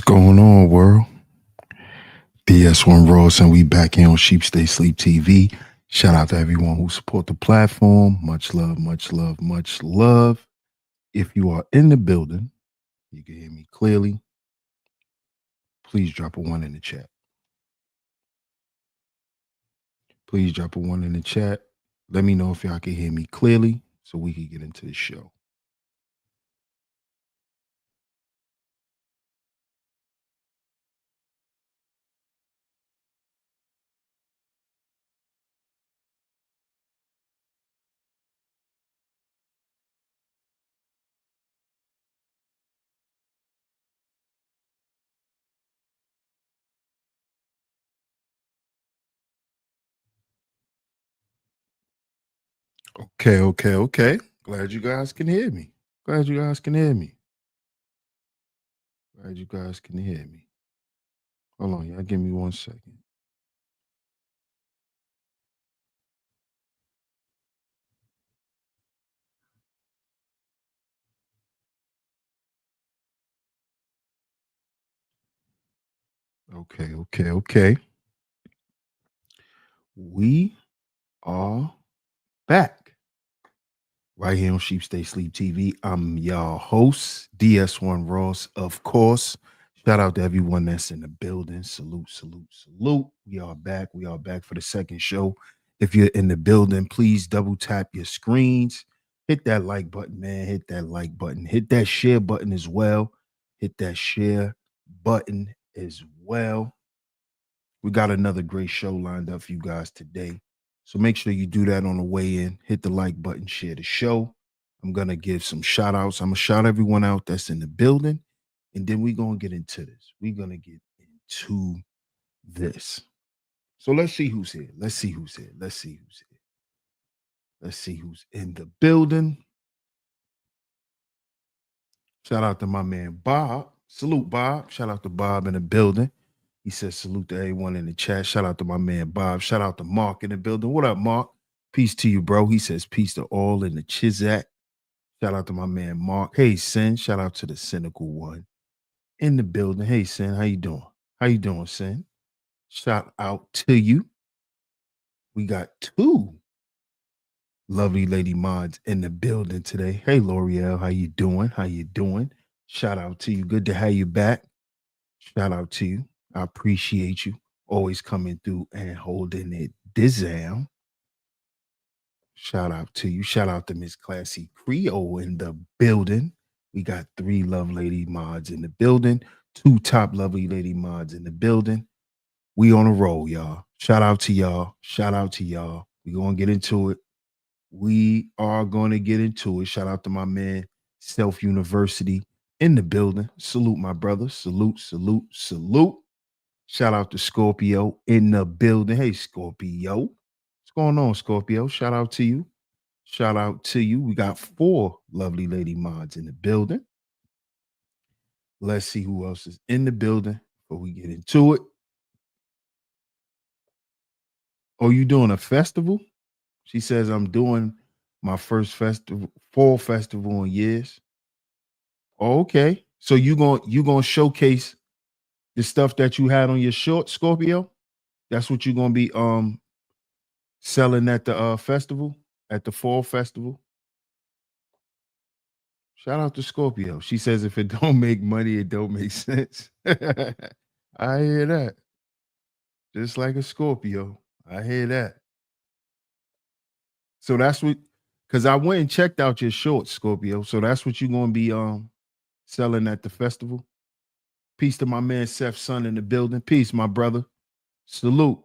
Going on, world? DS1 Ross, and we back here on Sheep Stay Sleep TV. Shout out to everyone who support the platform. Much love, much love, much love. If you are in the building, you can hear me clearly. Please drop a one in the chat. Please drop a one in the chat. Let me know if y'all can hear me clearly so we can get into the show. Okay. Glad you guys can hear me. Glad you guys can hear me. Glad you guys can hear me. Hold on, y'all. Give me 1 second. Okay. We are back right here on Sheep Stay Sleep TV. I'm y'all host, DS1 Ross, of course. Shout out to everyone that's in the building. Salute. We are back. We are back for the second show. If you're in the building, please double tap your screens. Hit that like button, man. Hit that like button. Hit that share button as well. Hit that share button as well. We got another great show lined up for you guys today. So make sure you do that on the way in. Hit the like button, share the show. I'm going to give some shout outs. I'm going to shout everyone out that's in the building. And then we're going to get into this. We're going to get into this. So let's see who's here. Let's see who's here. Let's see who's in the building. Shout out to my man Bob. Salute, Bob. Shout out to Bob in the building. He says salute to everyone in the chat. Shout out to my man Bob. Shout out to Mark in the building. What up, Mark? Peace to you, bro. He says peace to all in the Chizak. Shout out to my man Mark. Hey, Sin. Shout out to the cynical one in the building. Hey, Sin. How you doing? How you doing, Sin? Shout out to you. We got two lovely lady mods in the building today. Hey, L'Oreal. How you doing? How you doing? Shout out to you. Good to have you back. Shout out to you. I appreciate you always coming through and holding it down. Shout out to you. Shout out to Miss Classy Creole in the building. We got three love lady mods in the building, two top lovely lady mods in the building. We on a roll, y'all. Shout out to y'all. Shout out to y'all. We gonna get into it. We are gonna get into it. Shout out to my man Self University in the building. Salute my brother. Salute. Shout out to Scorpio in the building. Hey, Scorpio. What's going on, Scorpio? Shout out to you. Shout out to you. We got four lovely lady mods in the building. Let's see who else is in the building before we get into it. Oh, you doing a festival? She says I'm doing my first festival, fall festival in years. Oh, okay. So you gonna showcase the stuff that you had on your short, Scorpio? That's what you're gonna be selling at the festival, at the fall festival. Shout out to Scorpio. She says if it don't make money, it don't make sense. I hear that. Just like a Scorpio. I hear that. So that's what because I went and checked out your shorts, Scorpio. So that's what you're gonna be selling at the festival. Peace to my man Seth's son in the building. Peace, my brother. Salute.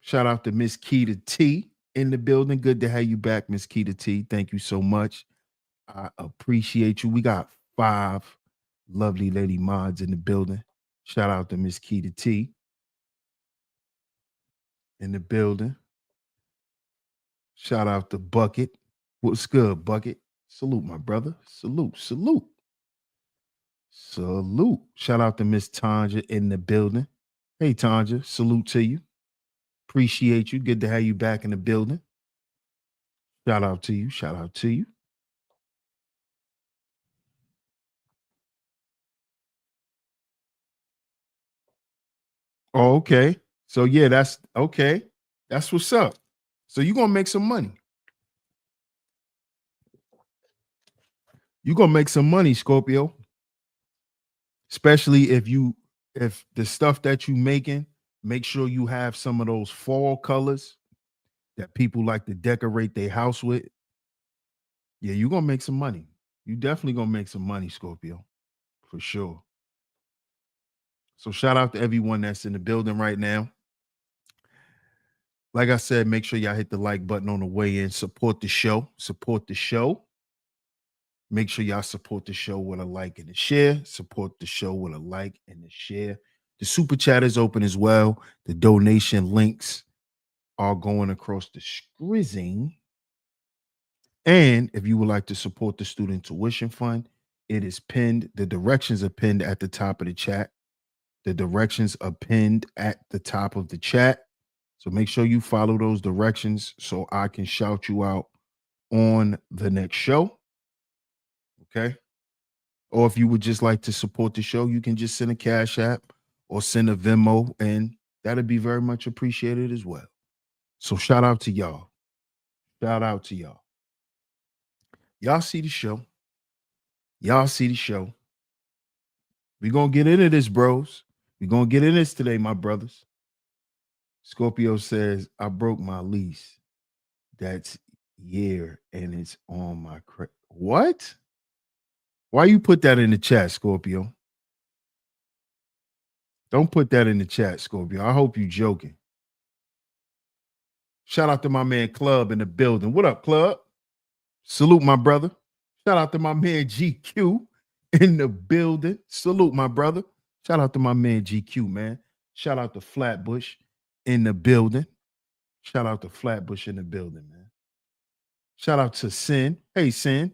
Shout out to Miss Keita T in the building. Good to have you back, Miss Keita T. Thank you so much. I appreciate you. We got five lovely lady mods in the building. Shout out to Miss Keita T in the building. Shout out to Bucket. What's good, Bucket? Salute, my brother. Salute. Shout out to Miss Tanja in the building. Hey, Tanja. Salute to you. Appreciate you. Good to have you back in the building. Shout out to you. Shout out to you. Oh, okay. So yeah, that's okay. That's what's up. So you're gonna make some money. You're gonna make some money, Scorpio. Especially if the stuff that you making, make sure you have some of those fall colors that people like to decorate their house with. Yeah, you're gonna make some money. You definitely gonna make some money, Scorpio, for sure. So shout out to everyone that's in the building right now. Like I said, make sure y'all hit the like button on the way in. Support the show. Support the show. Make sure y'all support the show with a like and a share. Support the show with a like and a share. The super chat is open as well. The donation links are going across the screen. And if you would like to support the student tuition fund, it is pinned. The directions are pinned at the top of the chat. The directions are pinned at the top of the chat. So make sure you follow those directions so I can shout you out on the next show. Okay. Or if you would just like to support the show, you can just send a Cash App or send a Venmo, and that'd be very much appreciated as well. So shout out to y'all. Shout out to y'all. Y'all see the show. Y'all see the show. We're gonna get into this, bros. We're gonna get into this today, my brothers. Scorpio says, I broke my lease. That's year and it's on my credit. What? Why you put that in the chat, Scorpio? Don't put that in the chat, Scorpio. I hope you joking. Shout out to my man Club in the building. What up, Club? Salute my brother. Shout out to my man GQ in the building. Salute my brother. Shout out to my man GQ, man. Shout out to Flatbush in the building. Shout out to Flatbush in the building, man. Shout out to Sin. Hey, Sin.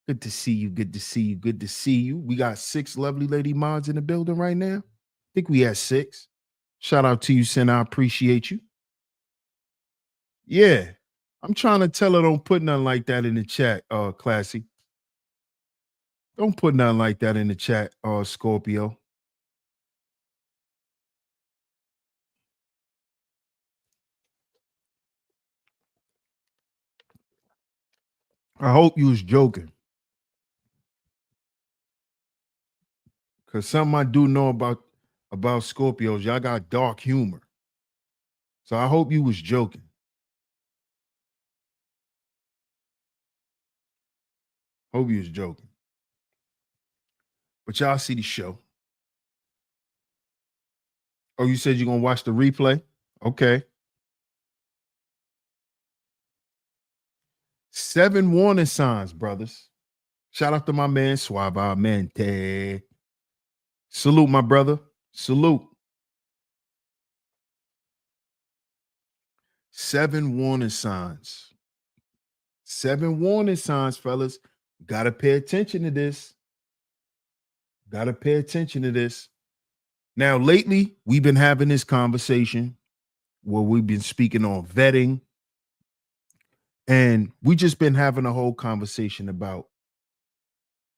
Good to see you. Good to see you. Good to see you. We got 6 lovely lady mods in the building right now. I think we had 6. Shout out to you, Sin. I appreciate you. Yeah. I'm trying to tell her don't put nothing like that in the chat, Classy. Don't put nothing like that in the chat, Scorpio. I hope you was joking. Cause something I do know about Scorpios, y'all got dark humor. So I hope you was joking. Hope you was joking. But y'all see the show. Oh, you said you're gonna watch the replay? Okay. 7 warning signs, brothers. Shout out to my man Suavemente. Salute, my brother. Salute. 7 warning signs. 7 warning signs, fellas. Gotta pay attention to this. Gotta pay attention to this. Now, lately, we've been having this conversation where we've been speaking on vetting, and we just been having a whole conversation about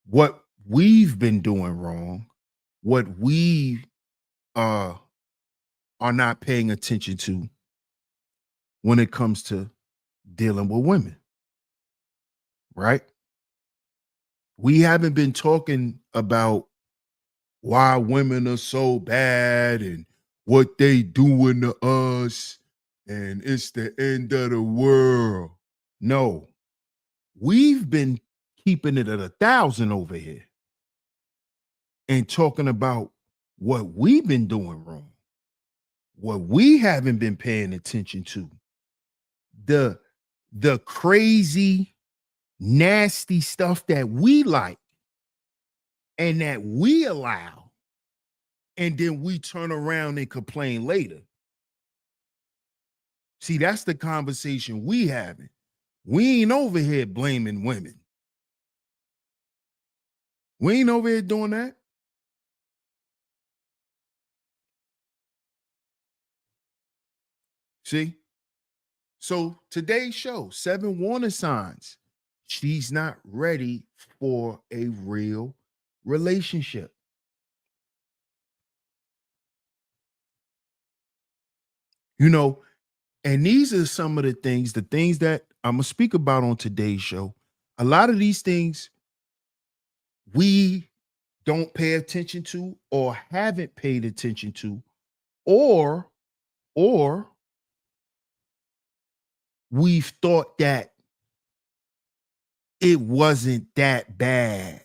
what we've been doing wrong, what we uh, are not paying attention to when it comes to dealing with women, right? We haven't been talking about why women are so bad and what they doing to us and it's the end of the world. No, we've been keeping it at 1,000 over here and talking about what we've been doing wrong, what we haven't been paying attention to, the the crazy, nasty stuff that we like and that we allow, and then we turn around and complain later. See, that's the conversation we having. We ain't over here blaming women. We ain't over here doing that. See? So today's show, 7 warning signs. She's not ready for a real relationship. You know, and these are some of the things that I'm gonna speak about on today's show. A lot of these things we don't pay attention to or haven't paid attention to, or or we've thought that it wasn't that bad.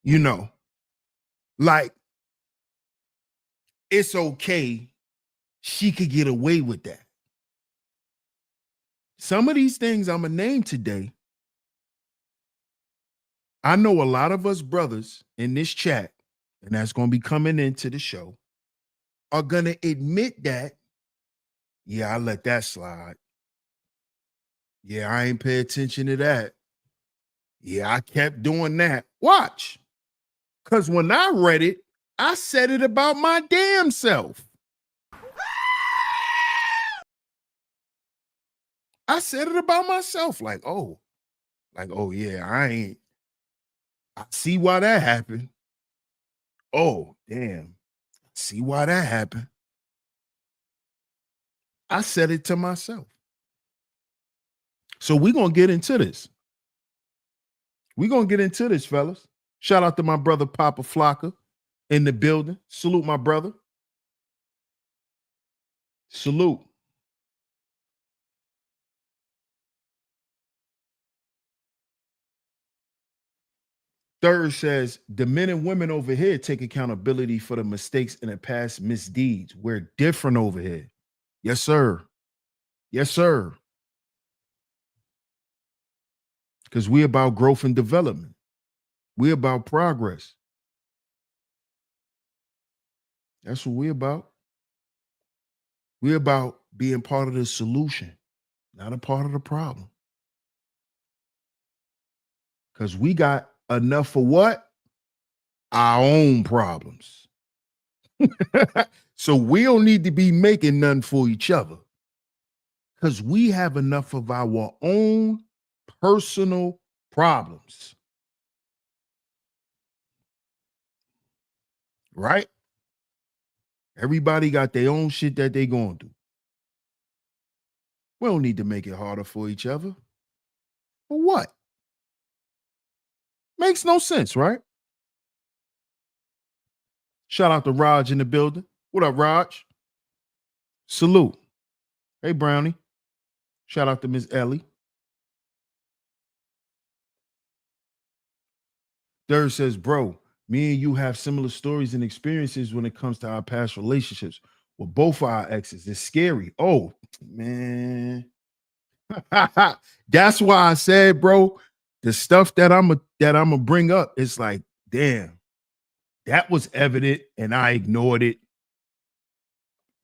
You know, like it's okay. She could get away with that. Some of these things I'm gonna name today, I know a lot of us brothers in this chat, and that's gonna be coming into the show, are gonna admit that, yeah, I let that slide. Yeah, I ain't pay attention to that. Yeah, I kept doing that. Watch. Because when I read it, I said it about my damn self. I said it about myself. Oh yeah, I see why that happened. Oh, damn. See why that happened. I said it to myself. So we're gonna get into this. We're gonna get into this, fellas. Shout out to my brother Papa Flocka in the building. Salute my brother. Salute. Third says the men and women over here take accountability for the mistakes and the past misdeeds. We're different over here. Yes, sir. Yes, sir. Because we about growth and development. We about progress. That's what we about. We about being part of the solution, not a part of the problem. Because we got enough for what? Our own problems. So we don't need to be making none for each other. Because we have enough of our own personal problems. Right? Everybody got their own shit that they going through. We don't need to make it harder for each other. For what? Makes no sense, right? Shout out to Raj in the building. What up, Raj? Salute. Hey, Brownie. Shout out to Miss Ellie. Durr says, bro, me and you have similar stories and experiences when it comes to our past relationships with both of our exes. It's scary. Oh, man. That's why I said, bro, the stuff that I'm gonna bring up, it's like, damn, that was evident and I ignored it.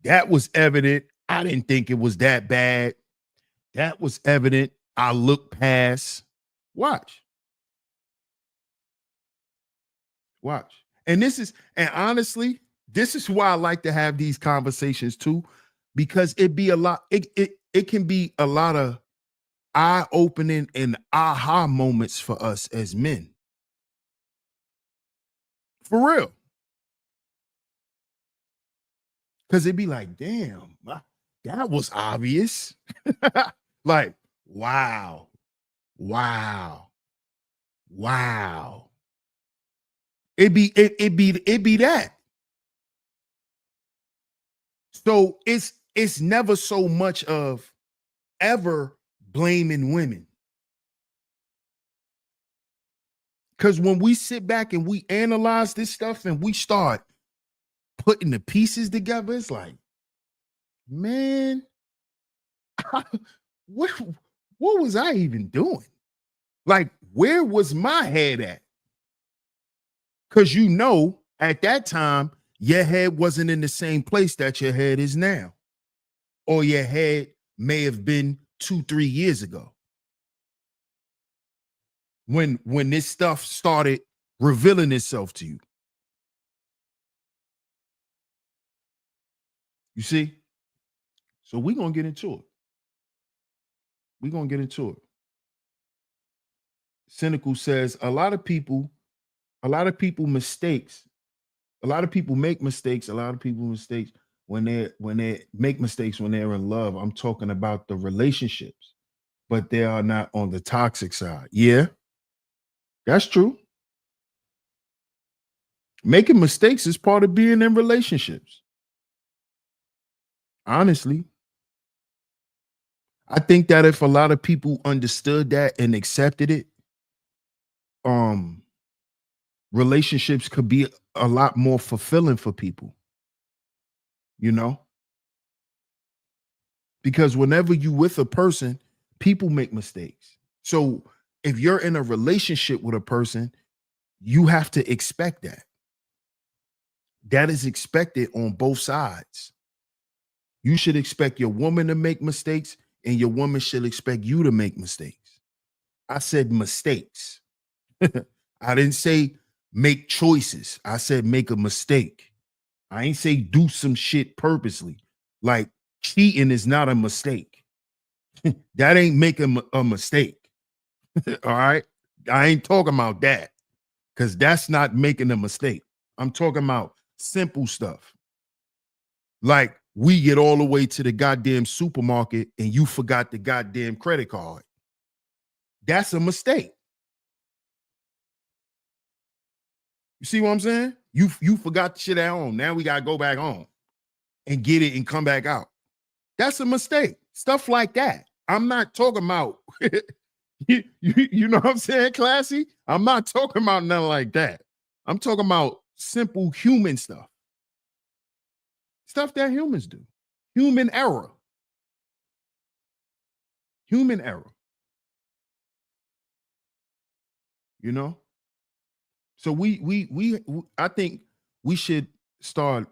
That was evident. I didn't think it was that bad. That was evident. I looked past. Watch. Watch. And honestly, this is why I like to have these conversations too, because it can be a lot of eye-opening and aha moments for us as men. For real. Because it'd be like, damn, that was obvious. Like, wow, wow, wow. It'd be that. So it's never so much of ever blaming women. Because when we sit back and we analyze this stuff and we start putting the pieces together, it's like, man, what what was I even doing? Like, where was my head at? Because at that time, your head wasn't in the same place that your head is now, or your head may have been 2-3 years ago when this stuff started revealing itself to you. You see? So we're gonna get into it. We're gonna get into it. Cynical says a lot of people mistakes A lot of people make mistakes. A lot of people when they make mistakes when they're in love. I'm talking about the relationships, but they are not on the toxic side. Yeah, that's true. Making mistakes is part of being in relationships. Honestly, I think that if a lot of people understood that and accepted it, um, relationships could be a lot more fulfilling for people, you know? Because whenever you with a person, people make mistakes. So if you're in a relationship with a person, you have to expect that. That is expected on both sides. You should expect your woman to make mistakes, and your woman should expect you to make mistakes. I said mistakes. I didn't say make choices. I said make a mistake. I ain't say do some shit purposely. Like cheating is not a mistake. That ain't making a mistake. All right. I ain't talking about that because that's not making a mistake. I'm talking about simple stuff. Like we get all the way to the goddamn supermarket and you forgot the goddamn credit card. That's a mistake. You see what I'm saying? You forgot the shit at home. Now we gotta go back home and get it and come back out. That's a mistake. Stuff like that. I'm not talking about you know what I'm saying, classy? I'm not talking about nothing like that. I'm talking about simple human stuff. Stuff that humans do. Human error. Human error. You know? So we I think we should start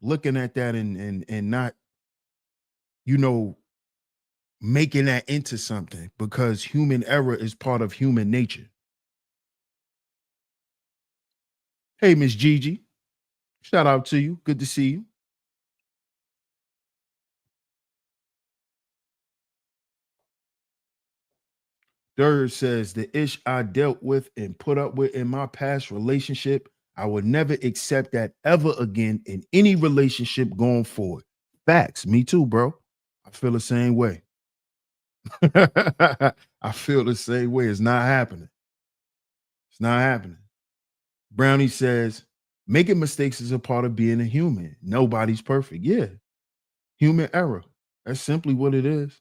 looking at that and not, you know, making that into something because human error is part of human nature. Hey, Miss Gigi, shout out to you. Good to see you. Durr says the ish I dealt with and put up with in my past relationship, I would never accept that ever again in any relationship going forward. Facts. Me too, bro. I feel the same way. I feel the same way. It's not happening. It's not happening. Brownie says, making mistakes is a part of being a human. Nobody's perfect. Yeah. Human error. That's simply what it is.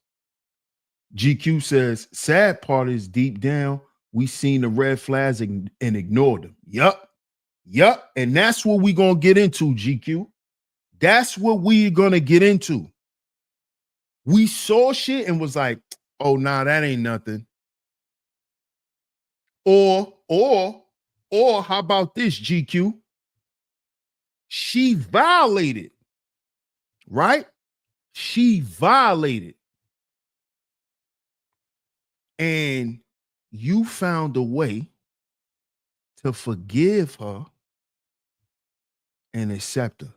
GQ says, sad part is deep down, we seen the red flags and ignored them. Yup. Yup. And that's what we going to get into, GQ. That's what we going to get into. We saw shit and was like, oh, nah, that ain't nothing. Or how about this, GQ? She violated, right? She violated. And you found a way to forgive her and accept her.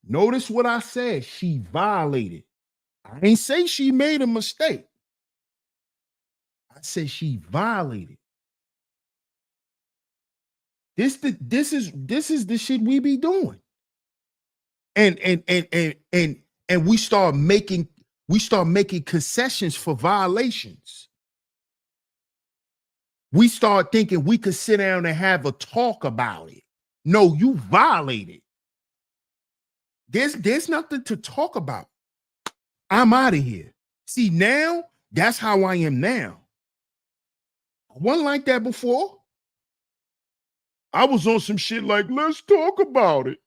Notice what I said. She violated. I ain't say she made a mistake. I said she violated. This is the shit we be doing. And we start making concessions for violations. We start thinking we could sit down and have a talk about it. No, you violated. There's nothing to talk about. I'm out of here. See, now that's how I am now. I wasn't like that before. I was on some shit like, let's talk about it.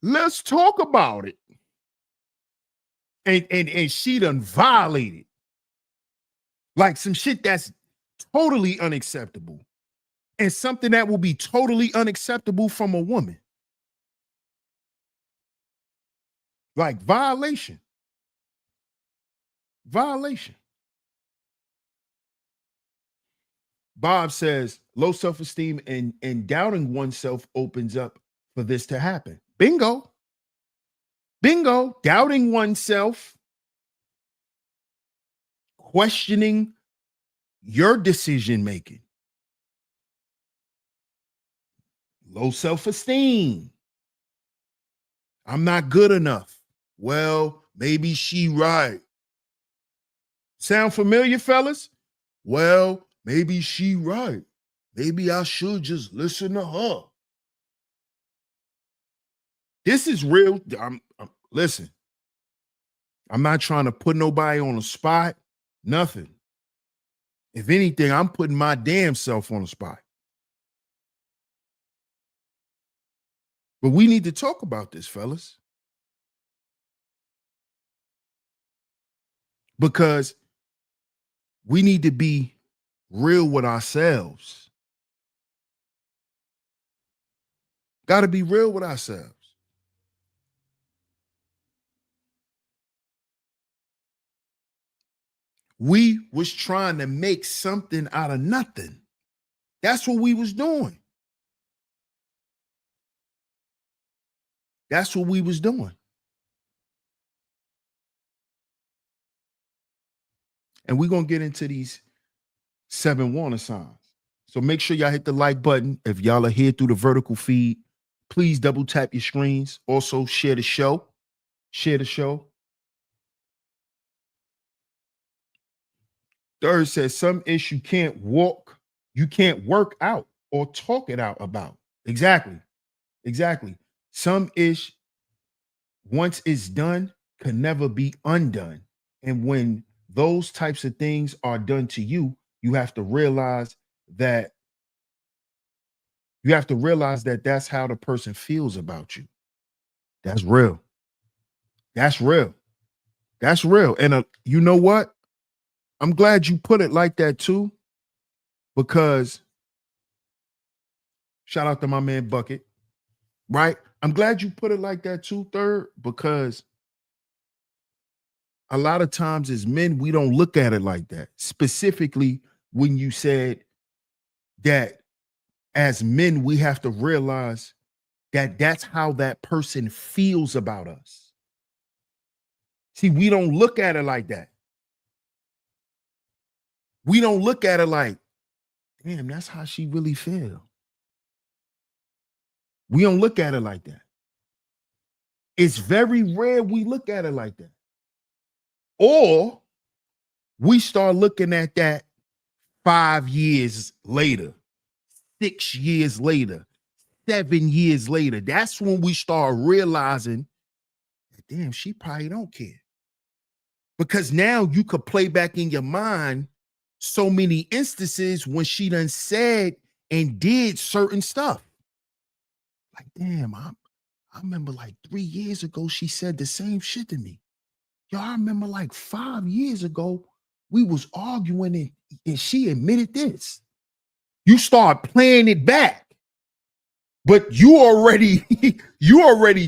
Let's talk about it. And she done violated. Like some shit that's totally unacceptable. And something that will be totally unacceptable from a woman. Like violation. Violation. Bob says low self-esteem and doubting oneself opens up for this to happen. Bingo. Bingo. Doubting oneself, questioning your decision making. Low self-esteem. I'm not good enough. Well, maybe she right. Sound familiar, fellas? Well, maybe she right. Maybe I should just listen to her. This is real. Listen, I'm not trying to put nobody on the spot. Nothing. If anything, I'm putting my damn self on the spot. But we need to talk about this, fellas. Because we need to be real with ourselves. Got to be real with ourselves. We was trying to make something out of nothing. That's what we was doing. That's what we was doing. And we're going to get into these 7 warning signs. So make sure y'all hit the like button. If y'all are here through the vertical feed, please double tap your screens. Also share the show. Share the show. Third says some issue you can't work out or talk it out about. Exactly. Exactly. Some ish, once it's done, can never be undone. And when those types of things are done to you, you have to realize that that's how the person feels about you. That's real. That's real. That's real. And you know what? I'm glad you put it like that too, because shout out to my man Bucket, right? I'm glad you put it like that too, Third, because a lot of times as men, we don't look at it like that. Specifically, when you said that as men, we have to realize that that's how that person feels about us. See, we don't look at it like that. We don't look at it like, damn, that's how she really feel. We don't look at it like that. It's very rare we look at it like that. Or we start looking at that 5 years later, 6 years later, 7 years later. That's when we start realizing, damn, she probably don't care. Because now you could play back in your mind so many instances when she done said and did certain stuff. Like, damn, I remember like 3 years ago, she said the same shit to me. Yo, I remember like 5 years ago, we was arguing and she admitted this. You start playing it back, but you already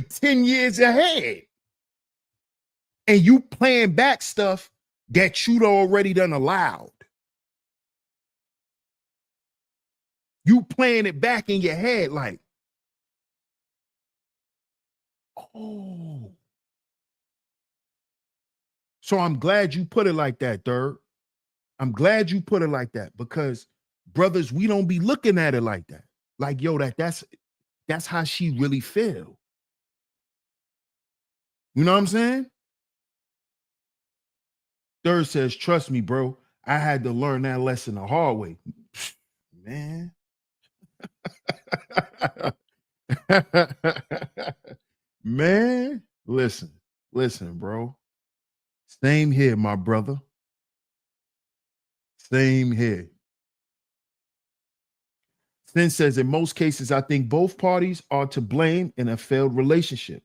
10 years ahead. And you playing back stuff that you'd already done allowed. You playing it back in your head like, oh. So I'm glad you put it like that, Third. I'm glad you put it like that, because brothers, we don't be looking at it like that. Like, yo, that's how she really feel. You know what I'm saying? Third says, trust me, bro. I had to learn that lesson the hard way. Man. Man, listen, bro. Same here, my brother. Same here. Then says, in most cases, I think both parties are to blame in a failed relationship.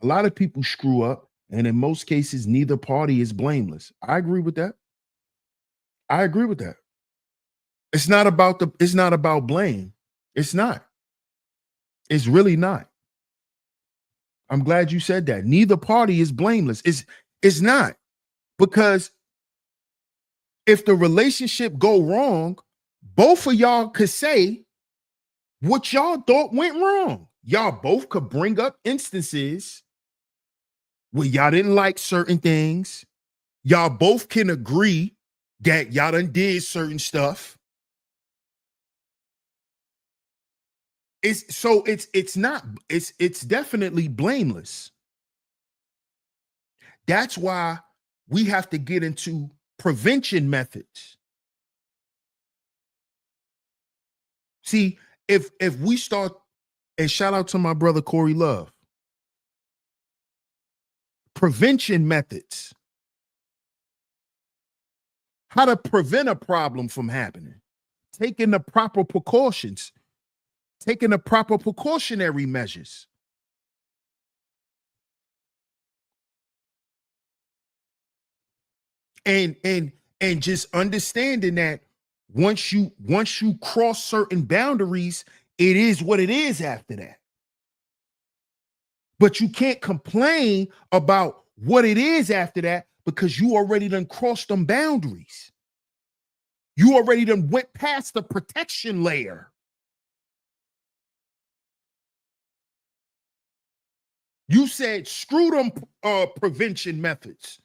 A lot of people screw up, and in most cases, neither party is blameless. I agree with that. I agree with that. It's not about blame. It's not. It's really not. I'm glad you said that. Neither party is blameless. It's not. Because if the relationship go wrong, both of y'all could say what y'all thought went wrong. Y'all both could bring up instances where y'all didn't like certain things. Y'all both can agree that y'all done did certain stuff. It's definitely blameless. That's why we have to get into prevention methods. See, if we start, and shout out to my brother Corey Love, prevention methods, how to prevent a problem from happening, taking the proper precautions, taking the proper precautionary measures. And just understanding that once you cross certain boundaries, it is what it is after that. But you can't complain about what it is after that because you already done crossed them boundaries. You already done went past the protection layer. You said screw them prevention methods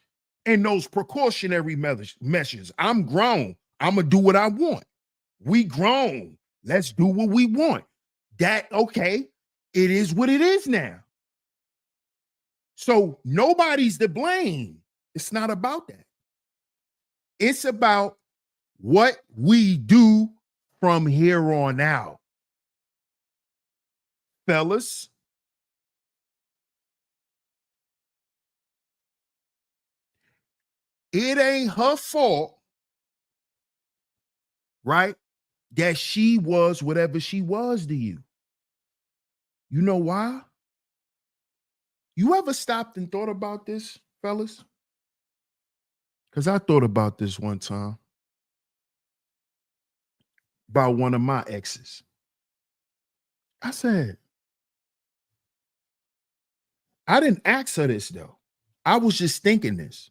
and those precautionary measures. I'm grown. I'm going to do what I want. We grown. Let's do what we want. That, okay, it is what it is now. So nobody's to blame. It's not about that. It's about what we do from here on out. Fellas, it ain't her fault, right, that she was whatever she was to you. You know why? You ever stopped and thought about this, fellas? Because I thought about this one time about one of my exes. I said, I didn't ask her this though. I was just thinking this.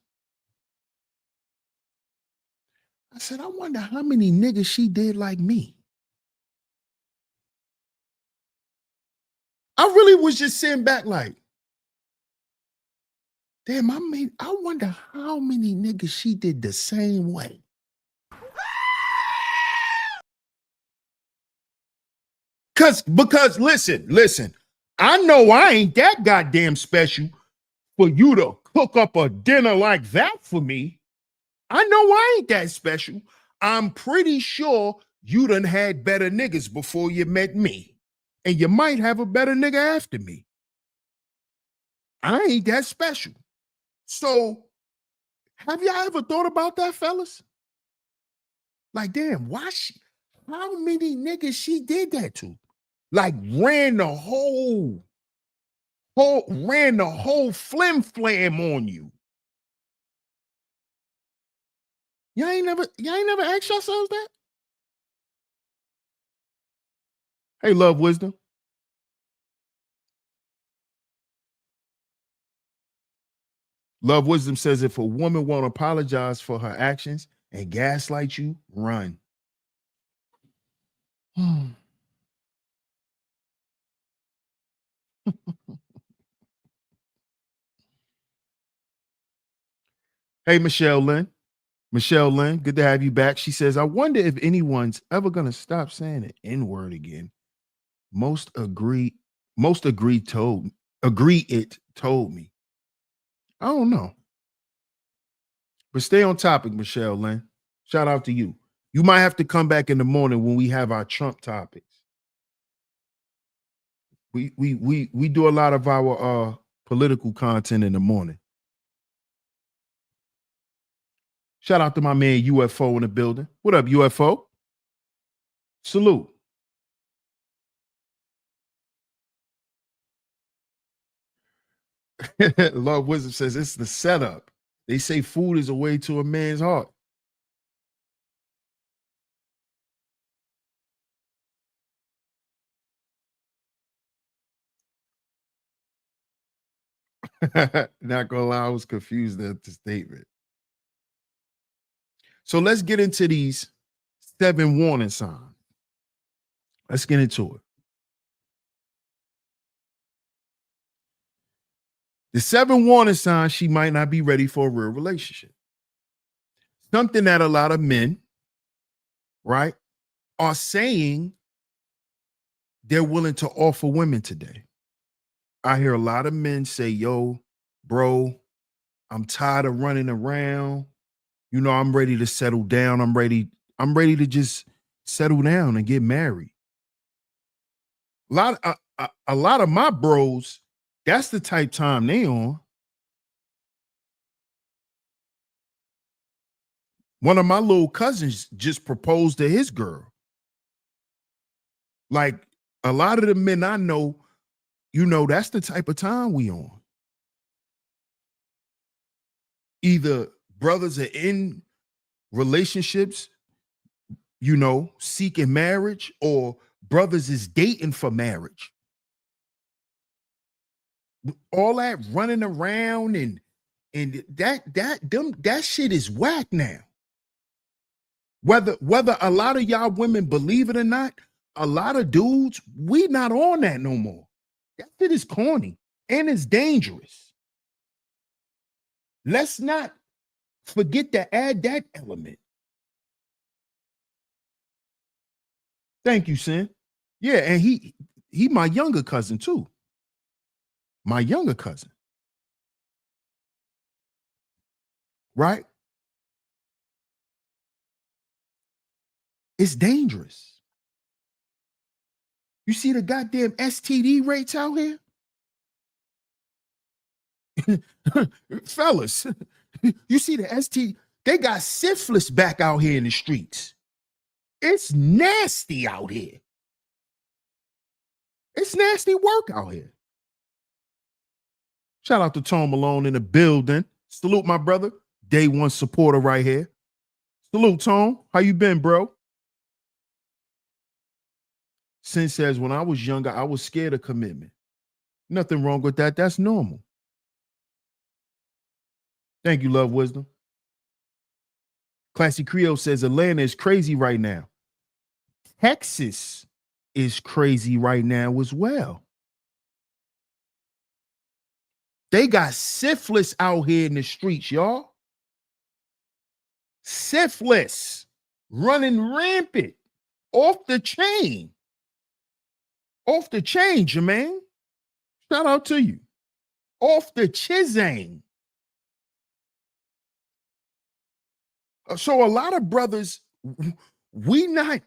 I said, I wonder how many niggas she did like me. I really was just sitting back like, damn, I wonder how many niggas she did the same way. Because listen, I know I ain't that goddamn special for you to cook up a dinner like that for me. I know I ain't that special. I'm pretty sure you done had better niggas before you met me. And you might have a better nigga after me. I ain't that special. So, have y'all ever thought about that, fellas? Like, damn, how many niggas she did that to? Like, ran the whole flim flam on you. Y'all ain't never asked yourselves that? Hey, Love Wisdom. Love Wisdom says if a woman won't apologize for her actions and gaslight you, run. Hey, Michelle Lynn. Michelle Lynn, good to have you back. She says, I wonder if anyone's ever going to stop saying the N-word again. Agree it told me. I don't know. But stay on topic, Michelle Lynn. Shout out to you. You might have to come back in the morning when we have our Trump topics. We do a lot of our political content in the morning. Shout out to my man UFO in the building. What up, UFO? Salute. Love Wisdom says it's the setup. They say food is a way to a man's heart. Not gonna lie, I was confused at the statement. So let's get into these 7 warning signs. Let's get into it. The 7 warning signs she might not be ready for a real relationship. Something that a lot of men, right, are saying they're willing to offer women today. I hear a lot of men say, yo, bro, I'm tired of running around. You know, I'm ready to settle down. I'm ready to just settle down and get married. A lot of my bros, that's the type time they on. One of my little cousins just proposed to his girl. Like a lot of the men I know, that's the type of time we on. Either brothers are in relationships, seeking marriage, or brothers is dating for marriage. All that running around and that shit is whack now. Whether a lot of y'all women believe it or not, a lot of dudes, we not on that no more. That shit is corny and it's dangerous. Let's not forget to add that element. Thank you, Sin. Yeah, and he my younger cousin too. My younger cousin. Right? It's dangerous. You see the goddamn STD rates out here? Fellas, you see the STD? They got syphilis back out here in the streets. It's nasty out here. It's nasty work out here. Shout out to Tom Malone in the building. Salute my brother. Day one supporter right here. Salute, Tom. How you been, bro? Sin says, when I was younger, I was scared of commitment. Nothing wrong with that. That's normal. Thank you, Love Wisdom. Classy Creole says, Atlanta is crazy right now. Texas is crazy right now as well. They got syphilis out here in the streets, y'all. Syphilis running rampant, off the chain. Off the chain, Jermaine. Shout out to you. Off the chisang. So a lot of brothers, we not,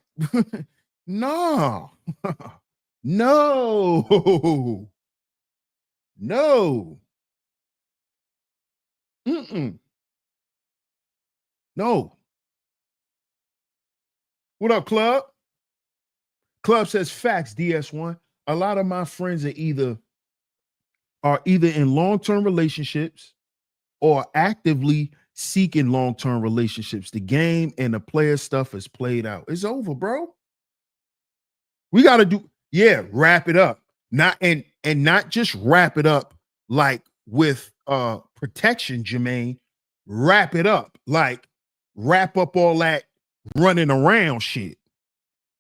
no, no, no, no. What up, Club? Club says facts, DS1. A lot of my friends are either in long-term relationships or actively seeking long-term relationships. The game and the player stuff is played out. It's over, bro. We got to wrap it up. Not just wrap it up like with protection, Jermaine. Wrap it up. Like wrap up all that running around shit.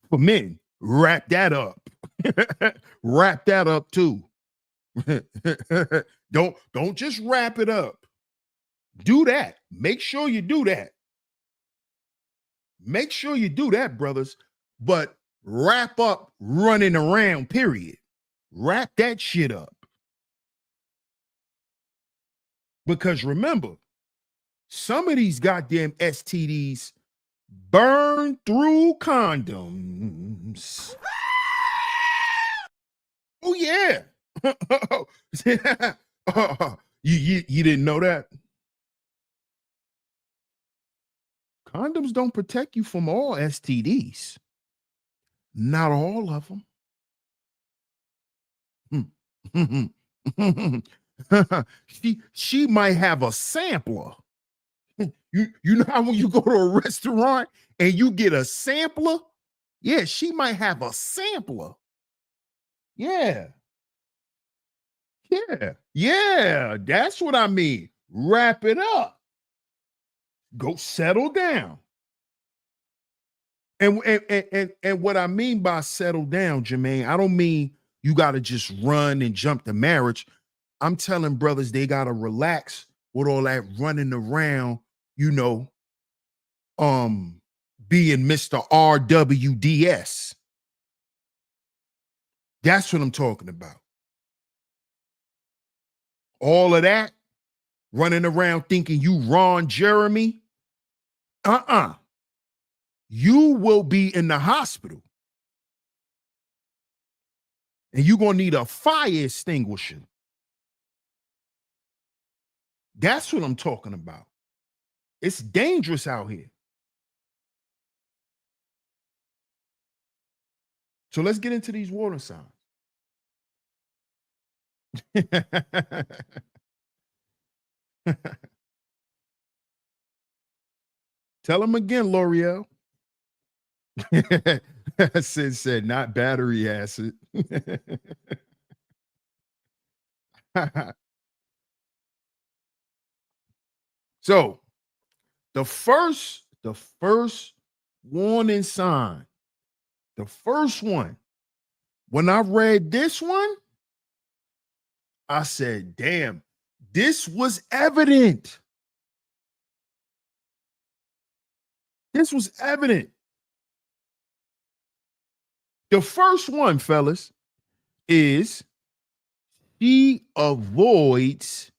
For men, wrap that up. Wrap that up too. Don't just wrap it up. Do that. Make sure you do that. Make sure you do that, brothers. But wrap up running around, period. Wrap that shit up. Because remember, some of these goddamn STDs burn through condoms. Oh, yeah. You didn't know that? Condoms don't protect you from all STDs. Not all of them. she might have a sampler. You know how when you go to a restaurant and you get a sampler? Yeah, she might have a sampler. Yeah. Yeah, that's what I mean. Wrap it up. Go settle down. And what I mean by settle down, Jermaine, I don't mean you got to just run and jump to marriage. I'm telling brothers they got to relax with all that running around, being Mr. RWDS. That's what I'm talking about. All of that running around thinking you Ron Jeremy. You will be in the hospital and you're going to need a fire extinguisher. That's what I'm talking about. It's dangerous out here. So let's get into these water signs. Tell them again, L'Oreal. Sid said, not battery acid. So the first warning sign, the first one, when I read this one, I said, damn, this was evident. This was evident. The first one, fellas, is she avoids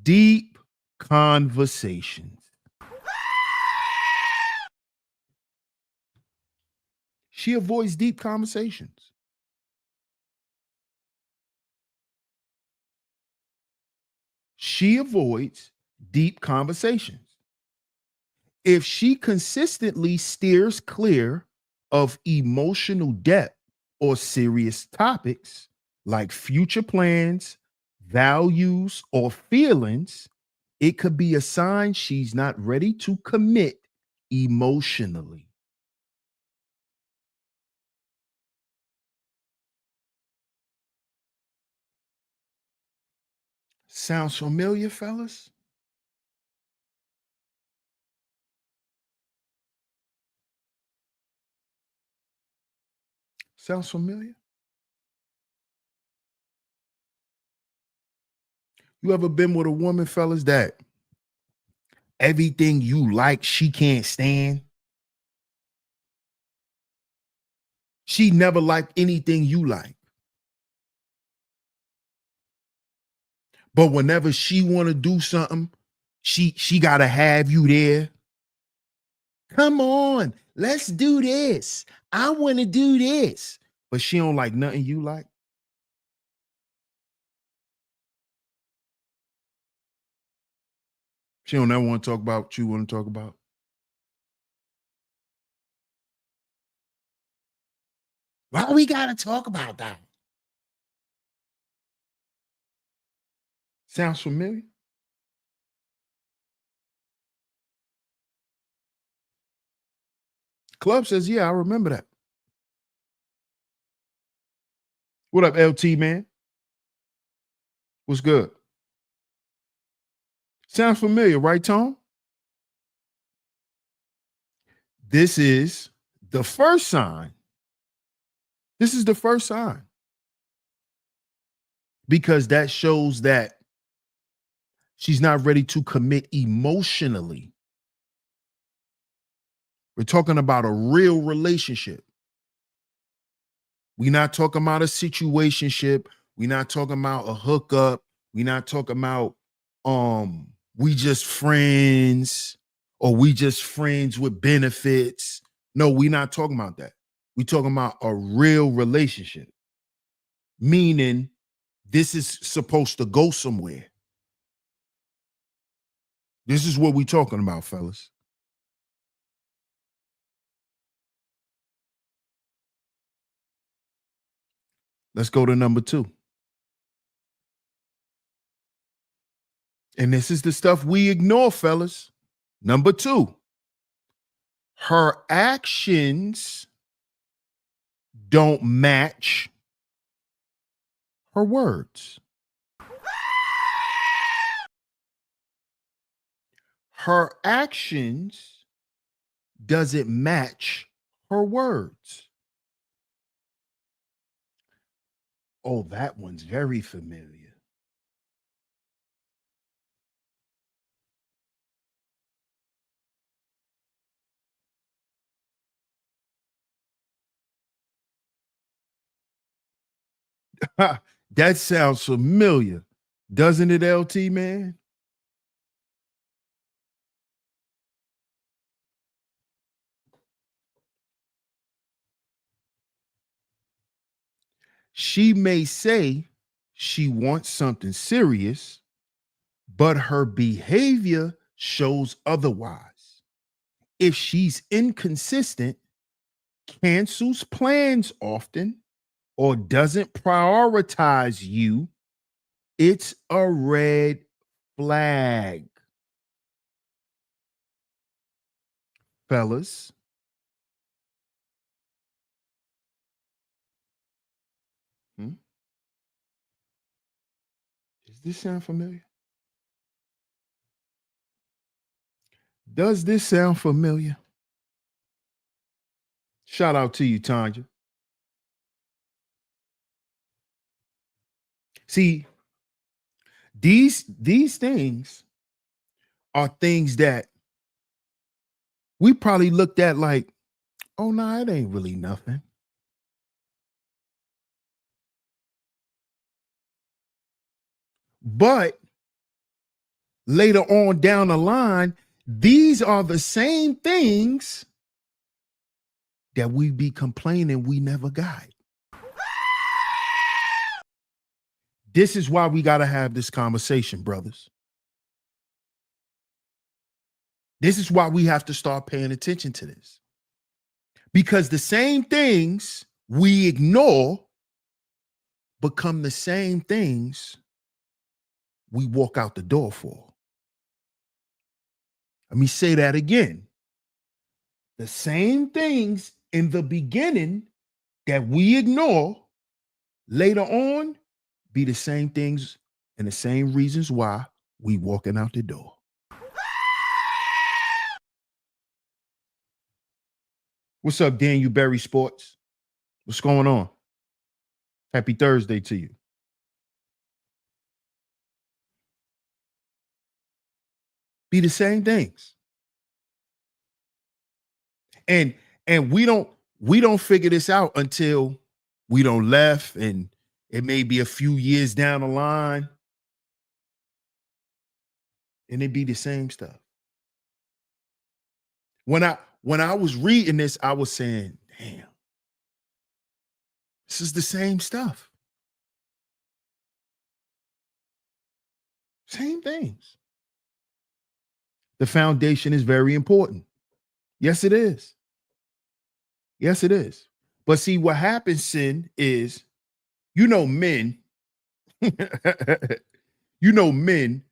deep conversations. She avoids deep conversations. She avoids deep conversations. If she consistently steers clear of emotional depth or serious topics like future plans, values, or feelings, it could be a sign she's not ready to commit emotionally. Sounds familiar, fellas? Sounds familiar? You ever been with a woman, fellas, that everything you like, she can't stand? She never liked anything you like. But whenever she want to do something, she got to have you there. Come on, let's do this. I want to do this. But she don't like nothing you like. She don't ever want to talk about what you want to talk about. Why we got to talk about that? Sounds familiar? Club says, yeah, I remember that. What up, LT, man? What's good? Sounds familiar, right, Tone? This is the first sign. This is the first sign because that shows that she's not ready to commit emotionally. We're talking about a real relationship. We're not talking about a situationship. We're not talking about a hookup. We're not talking about we just friends or we just friends with benefits. No, we're not talking about that. We're talking about a real relationship, meaning this is supposed to go somewhere. This is what we're talking about, fellas. Let's go to number two. And this is the stuff we ignore, fellas. Number two, her actions don't match her words. Her actions doesn't match her words. Oh, that one's very familiar. That sounds familiar, doesn't it, LT, man? She may say she wants something serious, but her behavior shows otherwise. If she's inconsistent, cancels plans often, or doesn't prioritize you, it's a red flag. Fellas, hmm? Does this sound familiar? Does this sound familiar? Shout out to you, Tanya. See, these things are things that we probably looked at like, oh no, nah, it ain't really nothing. But later on down the line, these are the same things that we be complaining we never got. This is why we got to have this conversation, brothers. This is why we have to start paying attention to this. Because the same things we ignore become the same things we walk out the door for. Let me say that again. The same things in the beginning that we ignore later on be the same things and the same reasons why we walking out the door. What's up, Daniel Berry Sports? What's going on? Happy Thursday to you. Be the same things. And we don't figure this out until we don't left and it may be a few years down the line and it be the same stuff. When I was reading this, I was saying, damn, this is the same stuff. Same things. The foundation is very important. Yes, it is. Yes, it is. But see, what happens, Sin, is men, men,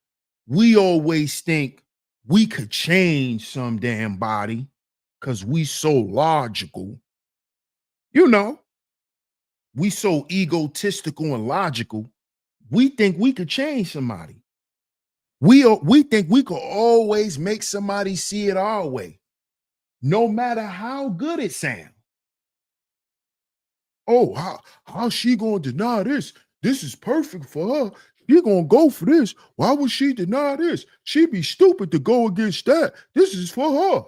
we always think we could change some damn body because we so logical. We so egotistical and logical. We think we could change somebody. We think we could always make somebody see it our way, no matter how good it sounds. Oh, how's she gonna deny this? This is perfect for her. She gonna go for this. Why would she deny this? She'd be stupid to go against that. This is for her.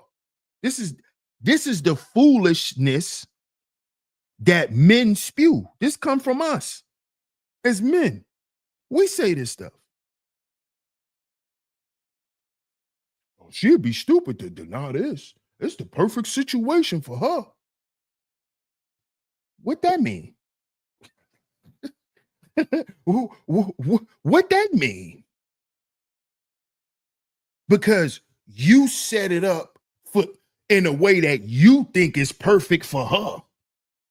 This is the foolishness that men spew. This come from us as men. We say this stuff. Oh, she'd be stupid to deny this. It's the perfect situation for her. What that mean? What that mean? Because you set it up for in a way that you think is perfect for her.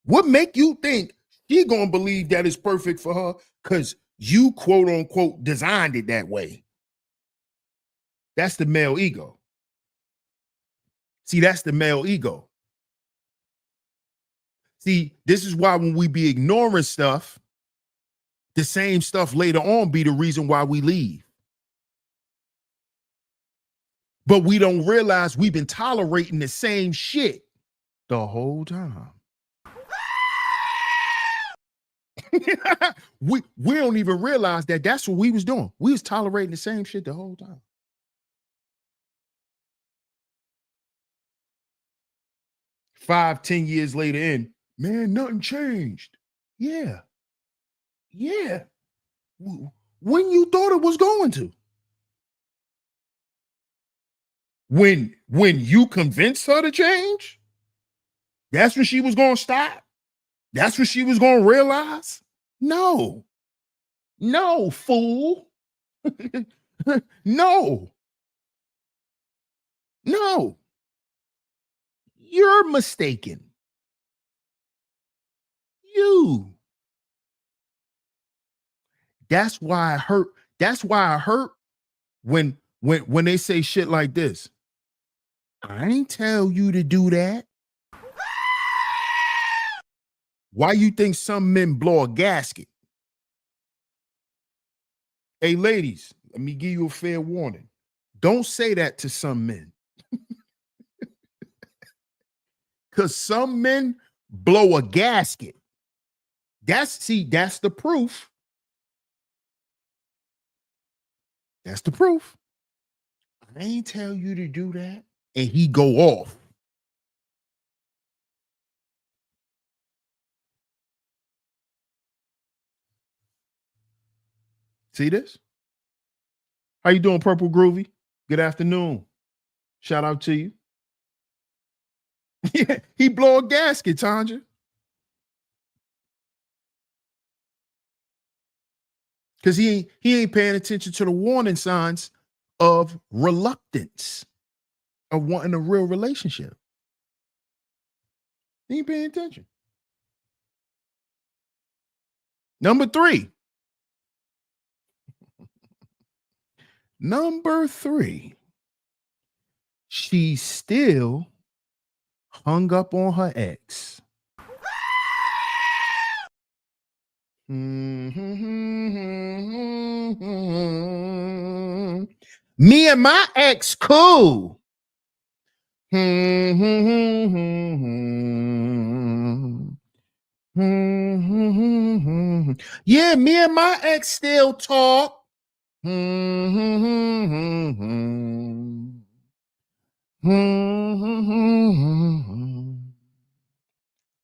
What make you think she gonna believe that is perfect for her? Because you quote unquote designed it that way. That's the male ego. See, that's the male ego. See, this is why when we be ignoring stuff, the same stuff later on be the reason why we leave. But we don't realize we've been tolerating the same shit the whole time. we don't even realize that that's what we was doing. We was tolerating the same shit the whole time. 5, 10 years later in, man, nothing changed. Yeah. Yeah. When you thought it was going to. When you convinced her to change, that's when she was going to stop. That's what she was going to realize. No, fool. No, you're mistaken. You. That's why I hurt. That's why I hurt when they say shit like this. I ain't tell you to do that. Why you think some men blow a gasket? Hey, ladies, let me give you a fair warning. Don't say that to some men. Because some men blow a gasket. That's the proof. That's the proof. I ain't tell you to do that. And he go off. See this? How you doing, Purple Groovy? Good afternoon. Shout out to you. Yeah, he blow a gasket, Tanja. Because he ain't paying attention to the warning signs of reluctance of wanting a real relationship. He ain't paying attention. Number three. She's still hung up on her ex. Me and my ex cool. Yeah, me and my ex still talk.